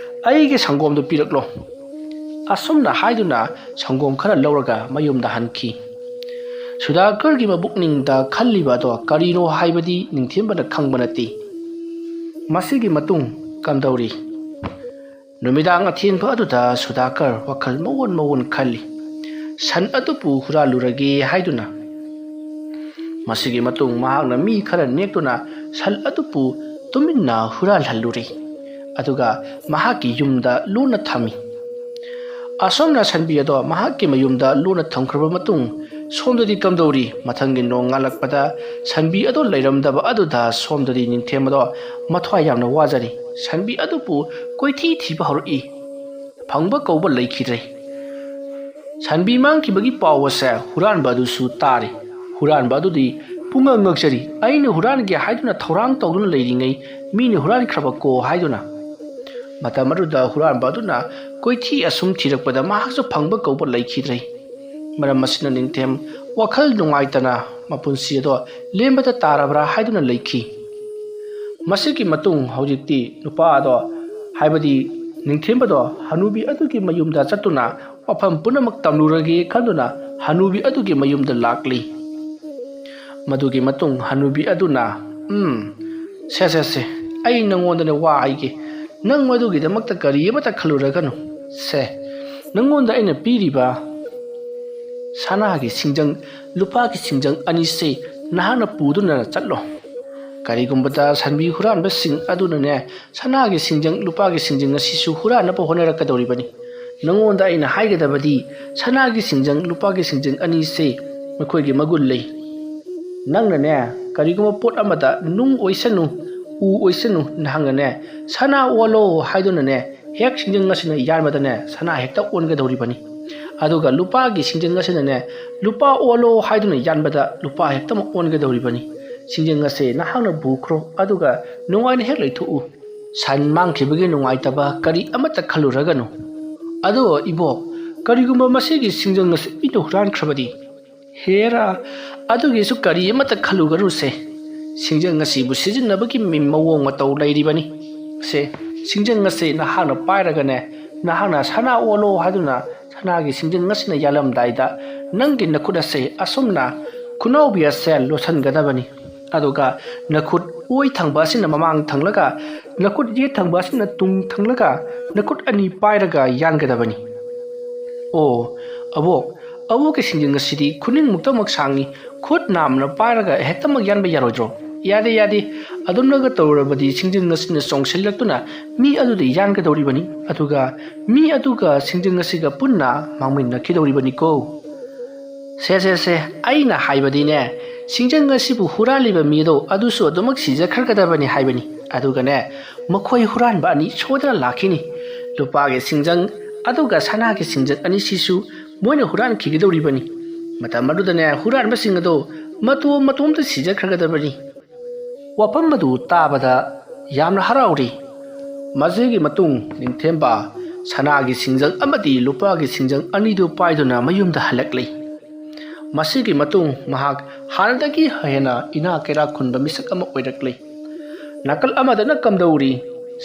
ꯑꯩꯒꯤ ꯁꯪꯒꯣꯝꯗꯣ ꯄꯤꯔꯛꯂꯣ꯫ ꯑꯁꯨꯝꯅ ꯍꯥꯏꯗꯨꯅ ꯁꯪꯒꯣꯝ ꯈꯔ ꯂꯧꯔꯒ ꯃꯌꯨꯝꯗ ꯍꯟꯈꯤ꯫ ꯁꯨꯗꯥꯀꯔꯒꯤ ꯃꯕꯨꯛꯅꯤꯡꯗ ꯈꯜꯂꯤꯕ ꯑꯗꯣ ꯀꯔꯤꯅꯣ ꯍꯥꯏꯕꯗꯤ ꯅꯤꯡꯊꯦꯝꯕꯅ ꯈꯪꯕ ꯅꯠꯇꯦ꯫ ꯃꯁꯤꯒꯤ ꯃꯇꯨꯡ ꯀꯝꯗꯧꯔꯤ? ꯅꯨꯃꯤꯗꯥꯡ ꯑꯊꯦꯡꯕ ꯑꯗꯨꯗ ꯁꯨꯗꯥꯀꯔ ꯋꯥꯈꯜ ꯃꯑꯣꯟ ꯈꯜꯂꯤ꯫ ꯁꯟ ꯑꯗꯨꯕꯨ ꯍꯨꯔꯥꯜꯂꯨꯔꯒꯦ ꯍꯥꯏꯗꯨꯅ꯫ ꯃꯁꯤꯒꯤ ꯃꯇꯨꯡ ꯃꯍꯥꯛꯅ ꯃꯤ ꯈꯔ ꯅꯦꯛꯇꯨꯅ ꯁꯟ ꯑꯗꯨꯕꯨ ꯇꯨꯃꯤꯟꯅ ꯍꯨꯔꯥꯜꯍꯜꯂꯨꯔꯤ, ꯑꯗꯨꯒ ꯃꯍꯥꯛꯀꯤ ꯌꯨꯝꯗ ꯂꯣꯟꯅ ꯊꯝꯃꯤ꯫ ꯑꯁꯣꯝꯅ ꯁꯟꯕꯤ ꯑꯗꯣ ꯃꯍꯥꯛꯀꯤ ꯃꯌꯨꯝꯗ ꯂꯣꯟꯅ ꯊꯝꯈ꯭ꯔꯕ ꯃꯇꯨꯡ ꯁꯣꯝꯗꯗꯤ ꯀꯝꯗꯧꯔꯤ? ꯃꯊꯪꯒꯤ ꯅꯣꯡꯉꯥꯜꯂꯛꯄꯗ ꯁꯟꯕꯤ ꯑꯗꯣ ꯂꯩꯔꯝꯗꯕ ꯑꯗꯨꯗ ꯁꯣꯝꯗꯗꯤ ꯅꯤꯡꯊꯦꯝꯕꯗꯣ ꯃꯊ꯭ꯋꯥꯏ ꯌꯥꯝꯅ ꯋꯥꯖꯔꯤ꯫ ꯁꯟꯕꯤ ꯑꯗꯨꯕꯨ ꯀꯣꯏꯊꯤ ꯊꯤꯕ ꯍꯧꯔꯛꯏ, ꯐꯪꯕ ꯀꯧꯕ ꯂꯩꯈꯤꯗ꯭ꯔꯦ꯫ ꯁꯟꯕꯤ ꯃꯥꯡꯈꯤꯕꯒꯤ ꯄꯥꯎ ꯑꯁꯦ ꯍꯨꯔꯥꯟꯕ ꯑꯗꯨꯁꯨ ꯇꯥꯔꯤ꯫ ꯍꯨꯔꯥꯟꯕ ꯑꯗꯨꯗꯤ ꯄꯨꯡꯉꯛ ꯉꯛꯆꯔꯤ, ꯑꯩꯅ ꯍꯨꯔꯥꯟꯒꯦ ꯍꯥꯏꯗꯨꯅ ꯊꯧꯔꯥꯡ ꯇꯧꯗꯨꯅ ꯂꯩꯔꯤꯉꯩ ꯃꯤꯅ ꯍꯨꯔꯥꯟꯈ꯭ꯔꯕꯀꯣ ꯍꯥꯏꯗꯨꯅ꯫ ꯃꯇꯝ ꯑꯗꯨꯗ ꯍꯨꯔꯥꯟꯕ ꯑꯗꯨꯅ ꯀꯣꯏꯊꯤ ꯑꯁꯨꯝ ꯊꯤꯔꯛꯄꯗ ꯃꯍꯥꯛꯁꯨ ꯐꯪꯕ ꯀꯧꯕ ꯂꯩꯈꯤꯗ꯭ꯔꯦ꯫ ꯃꯔꯝ ꯑꯁꯤꯅ ꯅꯤꯡꯊꯦꯝ ꯋꯥꯈꯜ ꯅꯨꯡꯉꯥꯏꯇꯅ ꯃꯄꯨꯟꯁꯤ ꯑꯗꯣ ꯂꯦꯝꯕꯗ ꯇꯥꯔꯕ꯭ꯔꯥ ꯍꯥꯏꯗꯨꯅ ꯂꯩꯈꯤ꯫ ꯃꯁꯤꯒꯤ ꯃꯇꯨꯡ ꯍꯧꯖꯤꯛꯇꯤ ꯅꯨꯄꯥ ꯑꯗꯣ ꯍꯥꯏꯕꯗꯤ ꯅꯤꯡꯊꯦꯝꯕꯗꯣ ꯍꯅꯨꯕꯤ ꯑꯗꯨꯒꯤ ꯃꯌꯨꯝꯗ ꯆꯠꯇꯨꯅ ꯋꯥꯐꯝ ꯄꯨꯝꯅꯃꯛ ꯇꯝꯂꯨꯔꯒꯦ ꯈꯟꯗꯨꯅ ꯍꯅꯨꯕꯤ ꯑꯗꯨꯒꯤ ꯃꯌꯨꯝꯗ ꯂꯥꯛꯂꯤ꯫ ꯃꯗꯨꯒꯤ ꯃꯇꯨꯡ ꯍꯅꯨꯕꯤ ꯑꯗꯨꯅ ꯁꯦ ꯑꯩ ꯅꯪꯉꯣꯟꯗꯅ ꯋꯥ ꯍꯥꯏꯒꯦ, ꯅꯪ ꯃꯗꯨꯒꯤꯗꯃꯛꯇ ꯀꯔꯤ ꯑꯃꯠꯇ ꯈꯜꯂꯨꯔꯒꯅꯨ꯫ ꯁꯦ ꯅꯪꯉꯣꯟꯗ ꯑꯩꯅ ꯄꯤꯔꯤꯕ ꯁꯅꯥꯒꯤ ꯁꯤꯡꯖꯪ ꯂꯨꯄꯥꯒꯤ ꯁꯤꯡꯖꯪ ꯑꯅꯤꯁꯦ ꯅꯍꯥꯛꯅ ꯄꯨꯗꯨꯅ ꯆꯠꯂꯣ꯫ ꯀꯔꯤꯒꯨꯝꯕꯗ ꯁꯟꯕꯤ ꯍꯨꯔꯥꯟꯕꯁꯤꯡ ꯑꯗꯨꯅꯅꯦ ꯁꯅꯥꯒꯤ ꯁꯤꯡꯖꯪ ꯂꯨꯄꯥꯒꯤ ꯁꯤꯡꯖꯪ ꯑꯁꯤꯁꯨ ꯍꯨꯔꯥꯟꯅꯕ ꯍꯣꯠꯅꯔꯛꯀꯗꯧꯔꯤꯕꯅꯤ꯫ ꯅꯪꯉꯣꯟꯗ ꯑꯩꯅ ꯍꯥꯏꯒꯗꯕꯗꯤ ꯁꯅꯥꯒꯤ ꯁꯤꯡꯖꯪ ꯂꯨꯄꯥꯒꯤ ꯁꯤꯡꯖꯪ ꯑꯅꯤꯁꯦ ꯃꯈꯣꯏꯒꯤ ꯃꯒꯨꯟ ꯂꯩ꯫ ꯅꯪꯅꯅꯦ ꯀꯔꯤꯒꯨꯝꯕ ꯄꯣꯠ ꯑꯃꯗ ꯅꯨꯡ ꯑꯣꯏꯁꯅꯨ ꯎ ꯑꯣꯏꯁꯅꯨ ꯅꯍꯥꯛꯅꯅꯦ ꯁꯅꯥ ꯑꯣꯜꯂꯣ ꯍꯥꯏꯗꯨꯅꯅꯦ ꯍꯦꯛ ꯁꯤꯡꯖꯪ ꯑꯁꯤꯅ ꯌꯥꯟꯕꯗꯅꯦ ꯁꯅꯥ ꯍꯦꯛꯇ ꯑꯣꯟꯒꯗꯧꯔꯤꯕꯅꯤ꯫ ꯑꯗꯨꯒ ꯂꯨꯄꯥꯒꯤ ꯁꯤꯡꯖꯪ ꯑꯁꯤꯅꯅꯦ ꯂꯨꯄꯥ ꯑꯣꯜꯂꯣ ꯍꯥꯏꯗꯨꯅ ꯌꯥꯟꯕꯗ ꯂꯨꯄꯥ ꯍꯦꯛꯇꯃꯛ ꯑꯣꯟꯒꯗꯧꯔꯤꯕꯅꯤ꯫ ꯁꯤꯡꯖꯪ ꯑꯁꯦ ꯅꯍꯥꯛꯅ ꯄꯨꯈ꯭ꯔꯣ ꯑꯗꯨꯒ ꯅꯨꯡꯉꯥꯏꯅ ꯍꯦꯛ ꯂꯩꯊꯣꯛꯎ꯫ ꯁꯟ ꯃꯥꯡꯈꯤꯕꯒꯤ ꯅꯨꯡꯉꯥꯏꯇꯕ ꯀꯔꯤ ꯑꯃꯠꯇ ꯈꯜꯂꯨꯔꯒꯅꯨ꯫ ꯑꯗꯣ ꯏꯕꯣꯛ, ꯀꯔꯤꯒꯨꯝꯕ ꯃꯁꯤꯒꯤ ꯁꯤꯡꯖꯪ ꯑꯁꯤ ꯃꯤꯅ ꯍꯨꯔꯥꯟꯈ꯭ꯔꯕꯗꯤ? ꯍꯦꯔꯥ, ꯑꯗꯨꯒꯤꯁꯨ ꯀꯔꯤ ꯑꯃꯠꯇ ꯈꯜꯂꯨꯒꯅꯨꯁꯦ꯫ ꯁꯤꯡꯖꯪ ꯑꯁꯤꯕꯨ ꯁꯤꯖꯤꯟꯅꯕꯒꯤ ꯃꯑꯣꯡ ꯃꯇꯧ ꯂꯩꯔꯤꯕꯅꯤ꯫ ꯁꯤꯡꯖꯪ ꯑꯁꯤ ꯅꯍꯥꯛꯅ ꯄꯥꯏꯔꯒꯅꯦ ꯅꯍꯥꯛꯅ ꯁꯅꯥ ꯑꯣꯜꯂꯣ ꯍꯥꯏꯗꯨꯅ ꯁꯅꯥꯒꯤ ꯁꯤꯡꯖꯪ ꯑꯁꯤꯅ ꯌꯥꯜꯂꯝꯗꯥꯏꯗ ꯅꯪꯒꯤ ꯅꯈꯨꯠ ꯑꯁꯦ ꯑꯁꯨꯝꯅ ꯈꯨꯅꯥꯎꯕꯤ ꯑꯁꯦ ꯂꯣꯠꯁꯤꯟꯒꯗꯕꯅꯤ꯫ ꯑꯗꯨꯒ ꯅꯈꯨꯠ ꯑꯣꯏ ꯊꯪꯕ ꯑꯁꯤꯅ ꯃꯃꯥꯡ ꯊꯪꯂꯒ ꯅꯈꯨꯠ ꯌꯦꯠ ꯊꯪꯕ ꯑꯁꯤꯅ ꯇꯨꯡ ꯊꯪꯂꯒ ꯅꯈꯨꯠ ꯑꯅꯤ ꯄꯥꯏꯔꯒ ꯌꯥꯟꯒꯗꯕꯅꯤ꯫ ꯑꯣ ꯑꯕꯣꯛꯀꯤ ꯁꯤꯡꯖꯪ ꯑꯁꯤꯗꯤ ꯈꯨꯅꯤꯡꯃꯨꯛꯇꯃꯛ ꯁꯥꯡꯉꯤ, ꯈꯨꯠ ꯅꯥꯝꯃꯅ ꯄꯥꯏꯔꯒ ꯍꯦꯛꯇꯃꯛ ꯌꯥꯟꯕ ꯌꯥꯔꯣꯏꯗ꯭ꯔꯣ? ꯌꯥꯗꯦ, ꯑꯗꯨꯝꯅꯒ ꯇꯧꯔꯕꯗꯤ ꯁꯤꯡꯖꯪ ꯑꯁꯤꯅ ꯆꯣꯡꯁꯤꯜꯂꯛꯇꯨꯅ ꯃꯤ ꯑꯗꯨꯗ ꯌꯥꯟꯒꯗꯧꯔꯤꯕꯅꯤ, ꯑꯗꯨꯒ ꯃꯤ ꯑꯗꯨꯒ ꯁꯤꯡꯖꯪ ꯑꯁꯤꯒ ꯄꯨꯟꯅ ꯃꯥꯡꯃꯤꯟꯅꯈꯤꯗꯧꯔꯤꯕꯅꯤꯀꯣ꯫ ꯁꯦ ꯑꯩꯅ ꯍꯥꯏꯕꯗꯤꯅꯦ ꯁꯤꯡꯖꯪ ꯑꯁꯤꯕꯨ ꯍꯨꯔꯥꯜꯂꯤꯕ ꯃꯤꯗꯣ ꯑꯗꯨꯁꯨ ꯑꯗꯨꯃꯛ ꯁꯤꯖꯈ꯭ꯔꯒꯗꯕꯅꯤ ꯍꯥꯏꯕꯅꯤ꯫ ꯑꯗꯨꯒꯅꯦ ꯃꯈꯣꯏ ꯍꯨꯔꯥꯟꯕ ꯑꯅꯤ ꯁꯣꯏꯗꯅ ꯂꯥꯛꯈꯤꯅꯤ꯫ ꯂꯨꯄꯥꯒꯤ ꯁꯤꯡꯖꯪ ꯑꯗꯨꯒ ꯁꯅꯥꯒꯤ ꯁꯤꯡꯖꯪ ꯑꯅꯤꯁꯤꯁꯨ ꯃꯣꯏꯅ ꯍꯨꯔꯥꯟꯈꯤꯒꯗꯧꯔꯤꯕꯅꯤ꯫ ꯃꯇꯝ ꯑꯗꯨꯗꯅꯦ ꯍꯨꯔꯥꯟꯕꯁꯤꯡ ꯑꯗꯣ ꯃꯇꯣꯝꯇ ꯁꯤꯖꯈ꯭ꯔꯒꯗꯕꯅꯤ꯫ ꯋꯥꯐꯝ ꯑꯗꯨ ꯇꯥꯕꯗ ꯌꯥꯝꯅ ꯍꯔꯥꯎꯔꯤ꯫ ꯃꯁꯤꯒꯤ ꯃꯇꯨꯡ ꯅꯤꯡꯊꯦꯝꯕ ꯁꯅꯥꯒꯤ ꯁꯤꯡꯖꯪ ꯑꯃꯗꯤ ꯂꯨꯄꯥꯒꯤ ꯁꯤꯡꯖꯪ ꯑꯅꯤꯗꯨ ꯄꯥꯏꯗꯨꯅ ꯃꯌꯨꯝꯗ ꯍꯜꯂꯛꯂꯤ꯫ ꯃꯁꯤꯒꯤ ꯃꯇꯨꯡ ꯃꯍꯥꯛ ꯍꯥꯟꯅꯗꯒꯤ ꯍꯦꯟꯅ ꯏꯅꯥꯛ ꯀꯩꯔꯥꯛ ꯈꯨꯟꯕ ꯃꯤꯁꯛ ꯑꯃ ꯑꯣꯏꯔꯛꯂꯤ꯫ ꯅꯥꯀꯜ ꯑꯃꯗꯅ ꯀꯝꯗꯧꯔꯤ?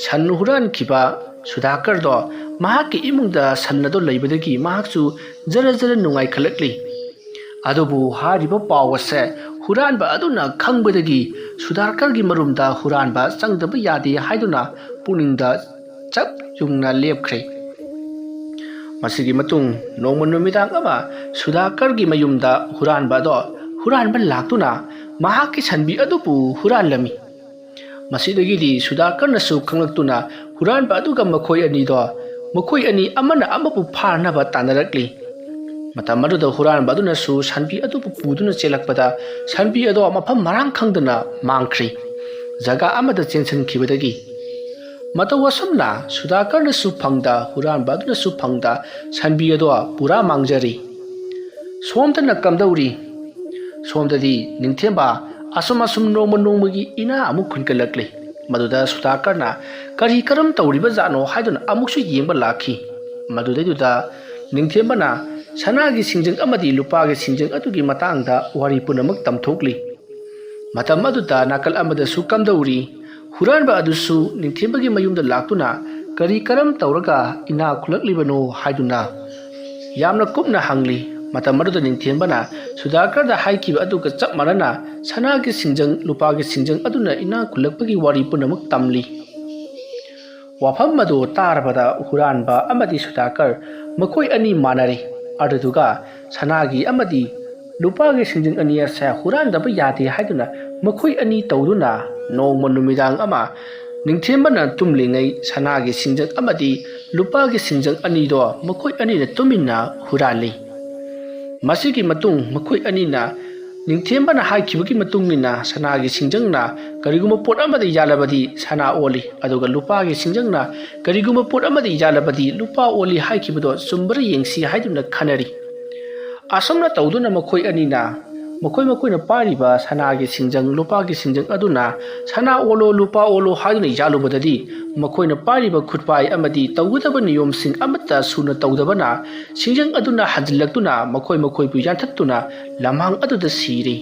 ꯁꯟ ꯍꯨꯔꯥꯟꯈꯤꯕ ꯁꯨꯙꯥꯀꯔꯗꯣ ꯃꯍꯥꯛꯀꯤ ꯏꯃꯨꯡꯗ ꯁꯟ ꯑꯗꯨ ꯂꯩꯕꯗꯒꯤ ꯃꯍꯥꯛꯁꯨ ꯖꯔ ꯅꯨꯡꯉꯥꯏꯈꯠꯂꯛꯂꯤ꯫ ꯑꯗꯨꯕꯨ ꯍꯥꯏꯔꯤꯕ ꯄꯥꯎ ꯑꯁꯦ ꯍꯨꯔꯥꯟꯕ ꯑꯗꯨꯅ ꯈꯪꯕꯗꯒꯤ ꯁꯨꯙꯥꯀꯔꯒꯤ ꯃꯔꯨꯝꯗ ꯍꯨꯔꯥꯟꯕ ꯆꯪꯗꯕ ꯌꯥꯗꯦ ꯍꯥꯏꯗꯨꯅ ꯄꯨꯛꯅꯤꯡꯗ ꯆꯞ ꯌꯨꯡꯅ ꯂꯦꯞꯈ꯭ꯔꯦ꯫ ꯃꯁꯤꯒꯤ ꯃꯇꯨꯡ ꯅꯣꯡꯃ ꯅꯨꯃꯤꯗꯥꯡ ꯑꯃ ꯁꯨꯙꯥꯀꯔꯒꯤ ꯃꯌꯨꯝꯗ ꯍꯨꯔꯥꯟꯕ ꯂꯥꯛꯇꯨꯅ ꯃꯍꯥꯛꯀꯤ ꯁꯟꯕꯤ ꯑꯗꯨꯕꯨ ꯍꯨꯔꯥꯜꯂꯝꯃꯤ꯫ ꯃꯁꯤꯗꯒꯤꯗꯤ ꯁꯨꯙꯥꯀꯔꯅꯁꯨ ꯈꯪꯂꯛꯇꯨꯅ ꯍꯨꯔꯥꯟꯕ ꯑꯗꯨꯒ ꯃꯈꯣꯏ ꯑꯅꯤ ꯑꯃꯅ ꯑꯃꯕꯨ ꯐꯥꯅꯕ ꯇꯥꯟꯅꯔꯛꯂꯤ꯫ ꯃꯇꯝ ꯑꯗꯨꯗ ꯍꯨꯔꯥꯟꯕ ꯑꯗꯨꯅꯁꯨ ꯁꯟꯕꯤ ꯑꯗꯨꯕꯨ ꯄꯨꯗꯨꯅ ꯆꯦꯜꯂꯛꯄꯗ ꯁꯟꯕꯤ ꯑꯗꯣ ꯃꯐꯝ ꯃꯔꯥꯡ ꯈꯪꯗꯅ ꯃꯥꯡꯈ꯭ꯔꯤ, ꯖꯒꯥ ꯑꯃꯗ ꯆꯦꯟꯁꯤꯟꯈꯤꯕꯗꯒꯤ꯫ ꯃꯇꯧ ꯑꯁꯨꯝꯅ ꯁꯨꯙꯥꯀꯔꯅꯁꯨ ꯐꯪꯗ ꯍꯨꯔꯥꯟꯕ ꯑꯗꯨꯅꯁꯨ ꯐꯪꯗ ꯁꯟꯕꯤ ꯑꯗꯣ ꯄꯨꯔꯥ ꯃꯥꯡꯖꯔꯤ꯫ ꯁꯣꯝꯗꯅ ꯀꯝꯗꯧꯔꯤ? ꯁꯣꯝꯗꯗꯤ ꯅꯤꯡꯊꯦꯝꯕ ꯑꯁꯨꯝ ꯅꯣꯡꯃꯒꯤ ꯏꯅꯥ ꯑꯃꯨꯛ ꯈꯨꯟꯒꯠꯂꯛꯂꯤ꯫ ꯃꯗꯨꯗ ꯁꯨꯙꯥꯀꯔꯅ ꯀꯔꯤ ꯀꯔꯝ ꯇꯧꯔꯤꯕꯖꯥꯠꯅꯣ ꯍꯥꯏꯗꯨꯅ ꯑꯃꯨꯛꯁꯨ ꯌꯦꯡꯕ ꯂꯥꯛꯈꯤ꯫ ꯃꯗꯨꯗꯩꯗꯨꯗ ꯅꯤꯡꯊꯦꯝꯕꯅ ꯁꯅꯥꯒꯤ ꯁꯤꯡꯖꯪ ꯑꯃꯗꯤ ꯂꯨꯄꯥꯒꯤ ꯁꯤꯡꯖꯪ ꯑꯗꯨꯒꯤ ꯃꯇꯥꯡꯗ ꯋꯥꯔꯤ ꯄꯨꯝꯅꯃꯛ ꯇꯝꯊꯣꯛꯂꯤ꯫ ꯃꯇꯝ ꯑꯗꯨꯗ ꯅꯥꯀꯜ ꯑꯃꯗꯁꯨ ꯀꯝꯗꯧꯔꯤ? ꯍꯨꯔꯥꯟꯕ ꯑꯗꯨꯁꯨ ꯅꯤꯡꯊꯦꯝꯕꯒꯤ ꯃꯌꯨꯝꯗ ꯂꯥꯛꯇꯨꯅ ꯀꯔꯤ ꯀꯔꯝ ꯇꯧꯔꯒ ꯏꯅꯥꯛ ꯈꯨꯜꯂꯛꯂꯤꯕꯅꯣ ꯍꯥꯏꯗꯨꯅ ꯌꯥꯝꯅ ꯀꯨꯞꯅ ꯍꯪꯂꯤ꯫ ꯃꯇꯝ ꯑꯗꯨꯗ ꯅꯤꯡꯊꯦꯝꯕꯅ ꯁꯨꯙꯥꯀꯔꯗ ꯍꯥꯏꯈꯤꯕ ꯑꯗꯨꯒ ꯆꯞ ꯃꯥꯟꯅꯅ ꯁꯅꯥꯒꯤ ꯁꯤꯡꯖꯪ ꯂꯨꯄꯥꯒꯤ ꯁꯤꯡꯖꯪ ꯑꯗꯨꯅ ꯏꯅꯥꯛ ꯈꯨꯜꯂꯛꯄꯒꯤ ꯋꯥꯔꯤ ꯄꯨꯝꯅꯃꯛ ꯇꯝꯂꯤ꯫ ꯋꯥꯐꯝ ꯑꯗꯨ ꯇꯥꯔꯕꯗ ꯍꯨꯔꯥꯟꯕ ꯑꯃꯗꯤ ꯁꯨꯙꯥꯀꯔ ꯃꯈꯣꯏ ꯑꯅꯤ ꯃꯥꯟꯅꯔꯦ꯫ ꯑꯗꯨꯗꯨꯒ ꯁꯅꯥꯒꯤ ꯑꯃꯗꯤ ꯂꯨꯄꯥꯒꯤ ꯁꯤꯡꯖꯪ ꯑꯅꯤ ꯑꯁꯦ ꯍꯨꯔꯥꯟꯗꯕ ꯌꯥꯗꯦ ꯍꯥꯏꯗꯨꯅ ꯃꯈꯣꯏ ꯑꯅꯤ ꯇꯧꯗꯨꯅ ꯅꯣꯡꯃ ꯅꯨꯃꯤꯗꯥꯡ ꯑꯃ ꯅꯤꯡꯊꯦꯝꯕꯅ ꯇꯨꯝꯂꯤꯉꯩ ꯁꯅꯥꯒꯤ ꯁꯤꯡꯖꯪ ꯑꯃꯗꯤ ꯂꯨꯄꯥꯒꯤ ꯁꯤꯡꯖꯪ ꯑꯅꯤꯗꯣ ꯃꯈꯣꯏ ꯑꯅꯤꯅ ꯇꯨꯃꯤꯟꯅ ꯍꯨꯔꯥꯜꯂꯤ꯫ ꯃꯁꯤꯒꯤ ꯃꯇꯨꯡ ꯃꯈꯣꯏ ꯑꯅꯤꯅ ꯅꯤꯡꯊꯦꯝꯕꯅ ꯍꯥꯏꯈꯤꯕꯒꯤ ꯃꯇꯨꯡꯏꯟꯅ ꯁꯅꯥꯒꯤ ꯁꯤꯡꯖꯪꯅ ꯀꯔꯤꯒꯨꯝꯕ ꯄꯣꯠ ꯑꯃꯗ ꯌꯥꯜꯂꯕꯗꯤ ꯁꯅꯥ ꯑꯣꯜꯂꯤ, ꯑꯗꯨꯒ ꯂꯨꯄꯥꯒꯤ ꯁꯤꯡꯖꯪꯅ ꯀꯔꯤꯒꯨꯝꯕ ꯄꯣꯠ ꯑꯃꯗ ꯌꯥꯜꯂꯕꯗꯤ ꯂꯨꯄꯥ ꯑꯣꯜꯂꯤ ꯍꯥꯏꯈꯤꯕꯗꯣ ꯆꯨꯝꯕ꯭ꯔꯥ ꯌꯦꯡꯁꯤ ꯍꯥꯏꯗꯨꯅ ꯈꯟꯅꯔꯤ꯫ ꯑꯁꯨꯝꯅ ꯇꯧꯗꯨꯅ ꯃꯈꯣꯏ ꯑꯅꯤꯅ ꯃꯈꯣꯏꯅ ꯄꯥꯏꯔꯤꯕ ꯁꯅꯥꯒꯤ ꯁꯤꯡꯖꯪ ꯂꯨꯄꯥꯒꯤ ꯁꯤꯡꯖꯪ ꯑꯗꯨꯅ ꯁꯅꯥ ꯑꯣꯜꯂꯣ ꯂꯨꯄꯥ ꯑꯣꯜꯂꯣ ꯍꯥꯏꯗꯨꯅ ꯌꯥꯜꯂꯨꯕꯗꯗꯤ ꯃꯈꯣꯏꯅ ꯄꯥꯏꯔꯤꯕ ꯈꯨꯠꯄꯥꯏ ꯑꯃꯗꯤ ꯇꯧꯒꯗꯕ ꯅꯤꯌꯣꯝꯁꯤꯡ ꯑꯃꯠꯇ ꯁꯨꯅ ꯇꯧꯗꯕꯅ ꯁꯤꯡꯖꯪ ꯑꯗꯨꯅ ꯍꯟꯖꯤꯜꯂꯛꯇꯨꯅ ꯃꯈꯣꯏꯕꯨ ꯌꯥꯟꯊꯠꯇꯨꯅ ꯂꯝꯍꯥꯡ ꯑꯗꯨꯗ ꯁꯤꯔꯤ꯫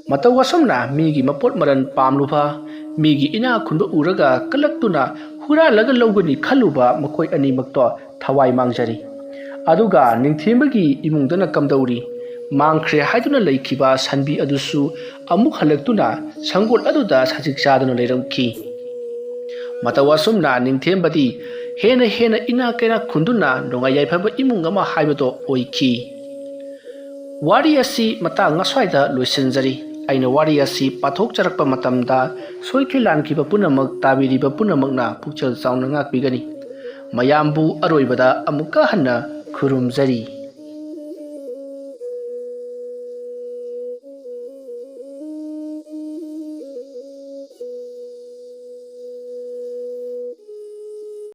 ꯃꯇꯧ ꯑꯁꯨꯝꯅ ꯃꯤꯒꯤ ꯃꯄꯣꯠ ꯃꯔꯟ ꯄꯥꯝꯂꯨꯕ, ꯃꯤꯒꯤ ꯏꯅꯥꯛ ꯈꯨꯟꯕ ꯎꯔꯒ ꯀꯜꯂꯛꯇꯨꯅ ꯍꯨꯔꯥꯜꯂꯒ ꯂꯧꯒꯅꯤ ꯈꯜꯂꯨꯕ ꯃꯈꯣꯏ ꯑꯅꯤꯃꯛꯇꯣ ꯊꯋꯥꯏ ꯃꯥꯡꯖꯔꯤ꯫ ꯑꯗꯨꯒ ꯅꯤꯡꯊꯦꯝꯕꯒꯤ ꯏꯃꯨꯡꯗꯅ ꯀꯝꯗꯧꯔꯤ? ꯃꯥꯡꯈ꯭ꯔꯦ ꯍꯥꯏꯗꯨꯅ ꯂꯩꯈꯤꯕ ꯁꯟꯕꯤ ꯑꯗꯨꯁꯨ ꯑꯃꯨꯛ ꯍꯜꯂꯛꯇꯨꯅ ꯁꯪꯒꯣꯜ ꯑꯗꯨꯗ ꯁꯖꯤꯛ ꯆꯥꯗꯨꯅ ꯂꯩꯔꯝꯈꯤ꯫ ꯃꯇꯧ ꯑꯁꯨꯝꯅ ꯅꯤꯡꯊꯦꯝꯕꯗꯤ ꯍꯦꯟꯅ ꯍꯦꯟꯅ ꯏꯅꯥꯛ ꯀꯩꯔꯥꯛ ꯈꯨꯟꯗꯨꯅ ꯅꯨꯡꯉꯥꯏ ꯌꯥꯏꯐꯕ ꯏꯃꯨꯡ ꯑꯃ ꯍꯥꯏꯕꯗꯣ ꯑꯣꯏꯈꯤ꯫ ꯋꯥꯔꯤ ꯑꯁꯤ ꯃꯇꯥꯡ ꯑꯁ꯭ꯋꯥꯏꯗ ꯂꯣꯏꯁꯤꯟꯖꯔꯤ꯫ ꯑꯩꯅ ꯋꯥꯔꯤ ꯑꯁꯤ ꯄꯥꯊꯣꯛꯆꯔꯛꯄ ꯃꯇꯝꯗ ꯁꯣꯏꯈꯤ ꯂꯥꯟꯈꯤꯕ ꯄꯨꯝꯅꯃꯛ ꯇꯥꯕꯤꯔꯤꯕ ꯄꯨꯝꯅꯃꯛꯅ ꯄꯨꯛꯆꯦꯜ ꯆꯥꯎꯅ ꯉꯥꯛꯄꯤꯒꯅꯤ꯫ ꯃꯌꯥꯝꯕꯨ ꯑꯔꯣꯏꯕꯗ ꯑꯃꯨꯛꯀ ꯍꯟꯅ ꯈꯨꯔꯨꯝꯖꯔꯤ꯫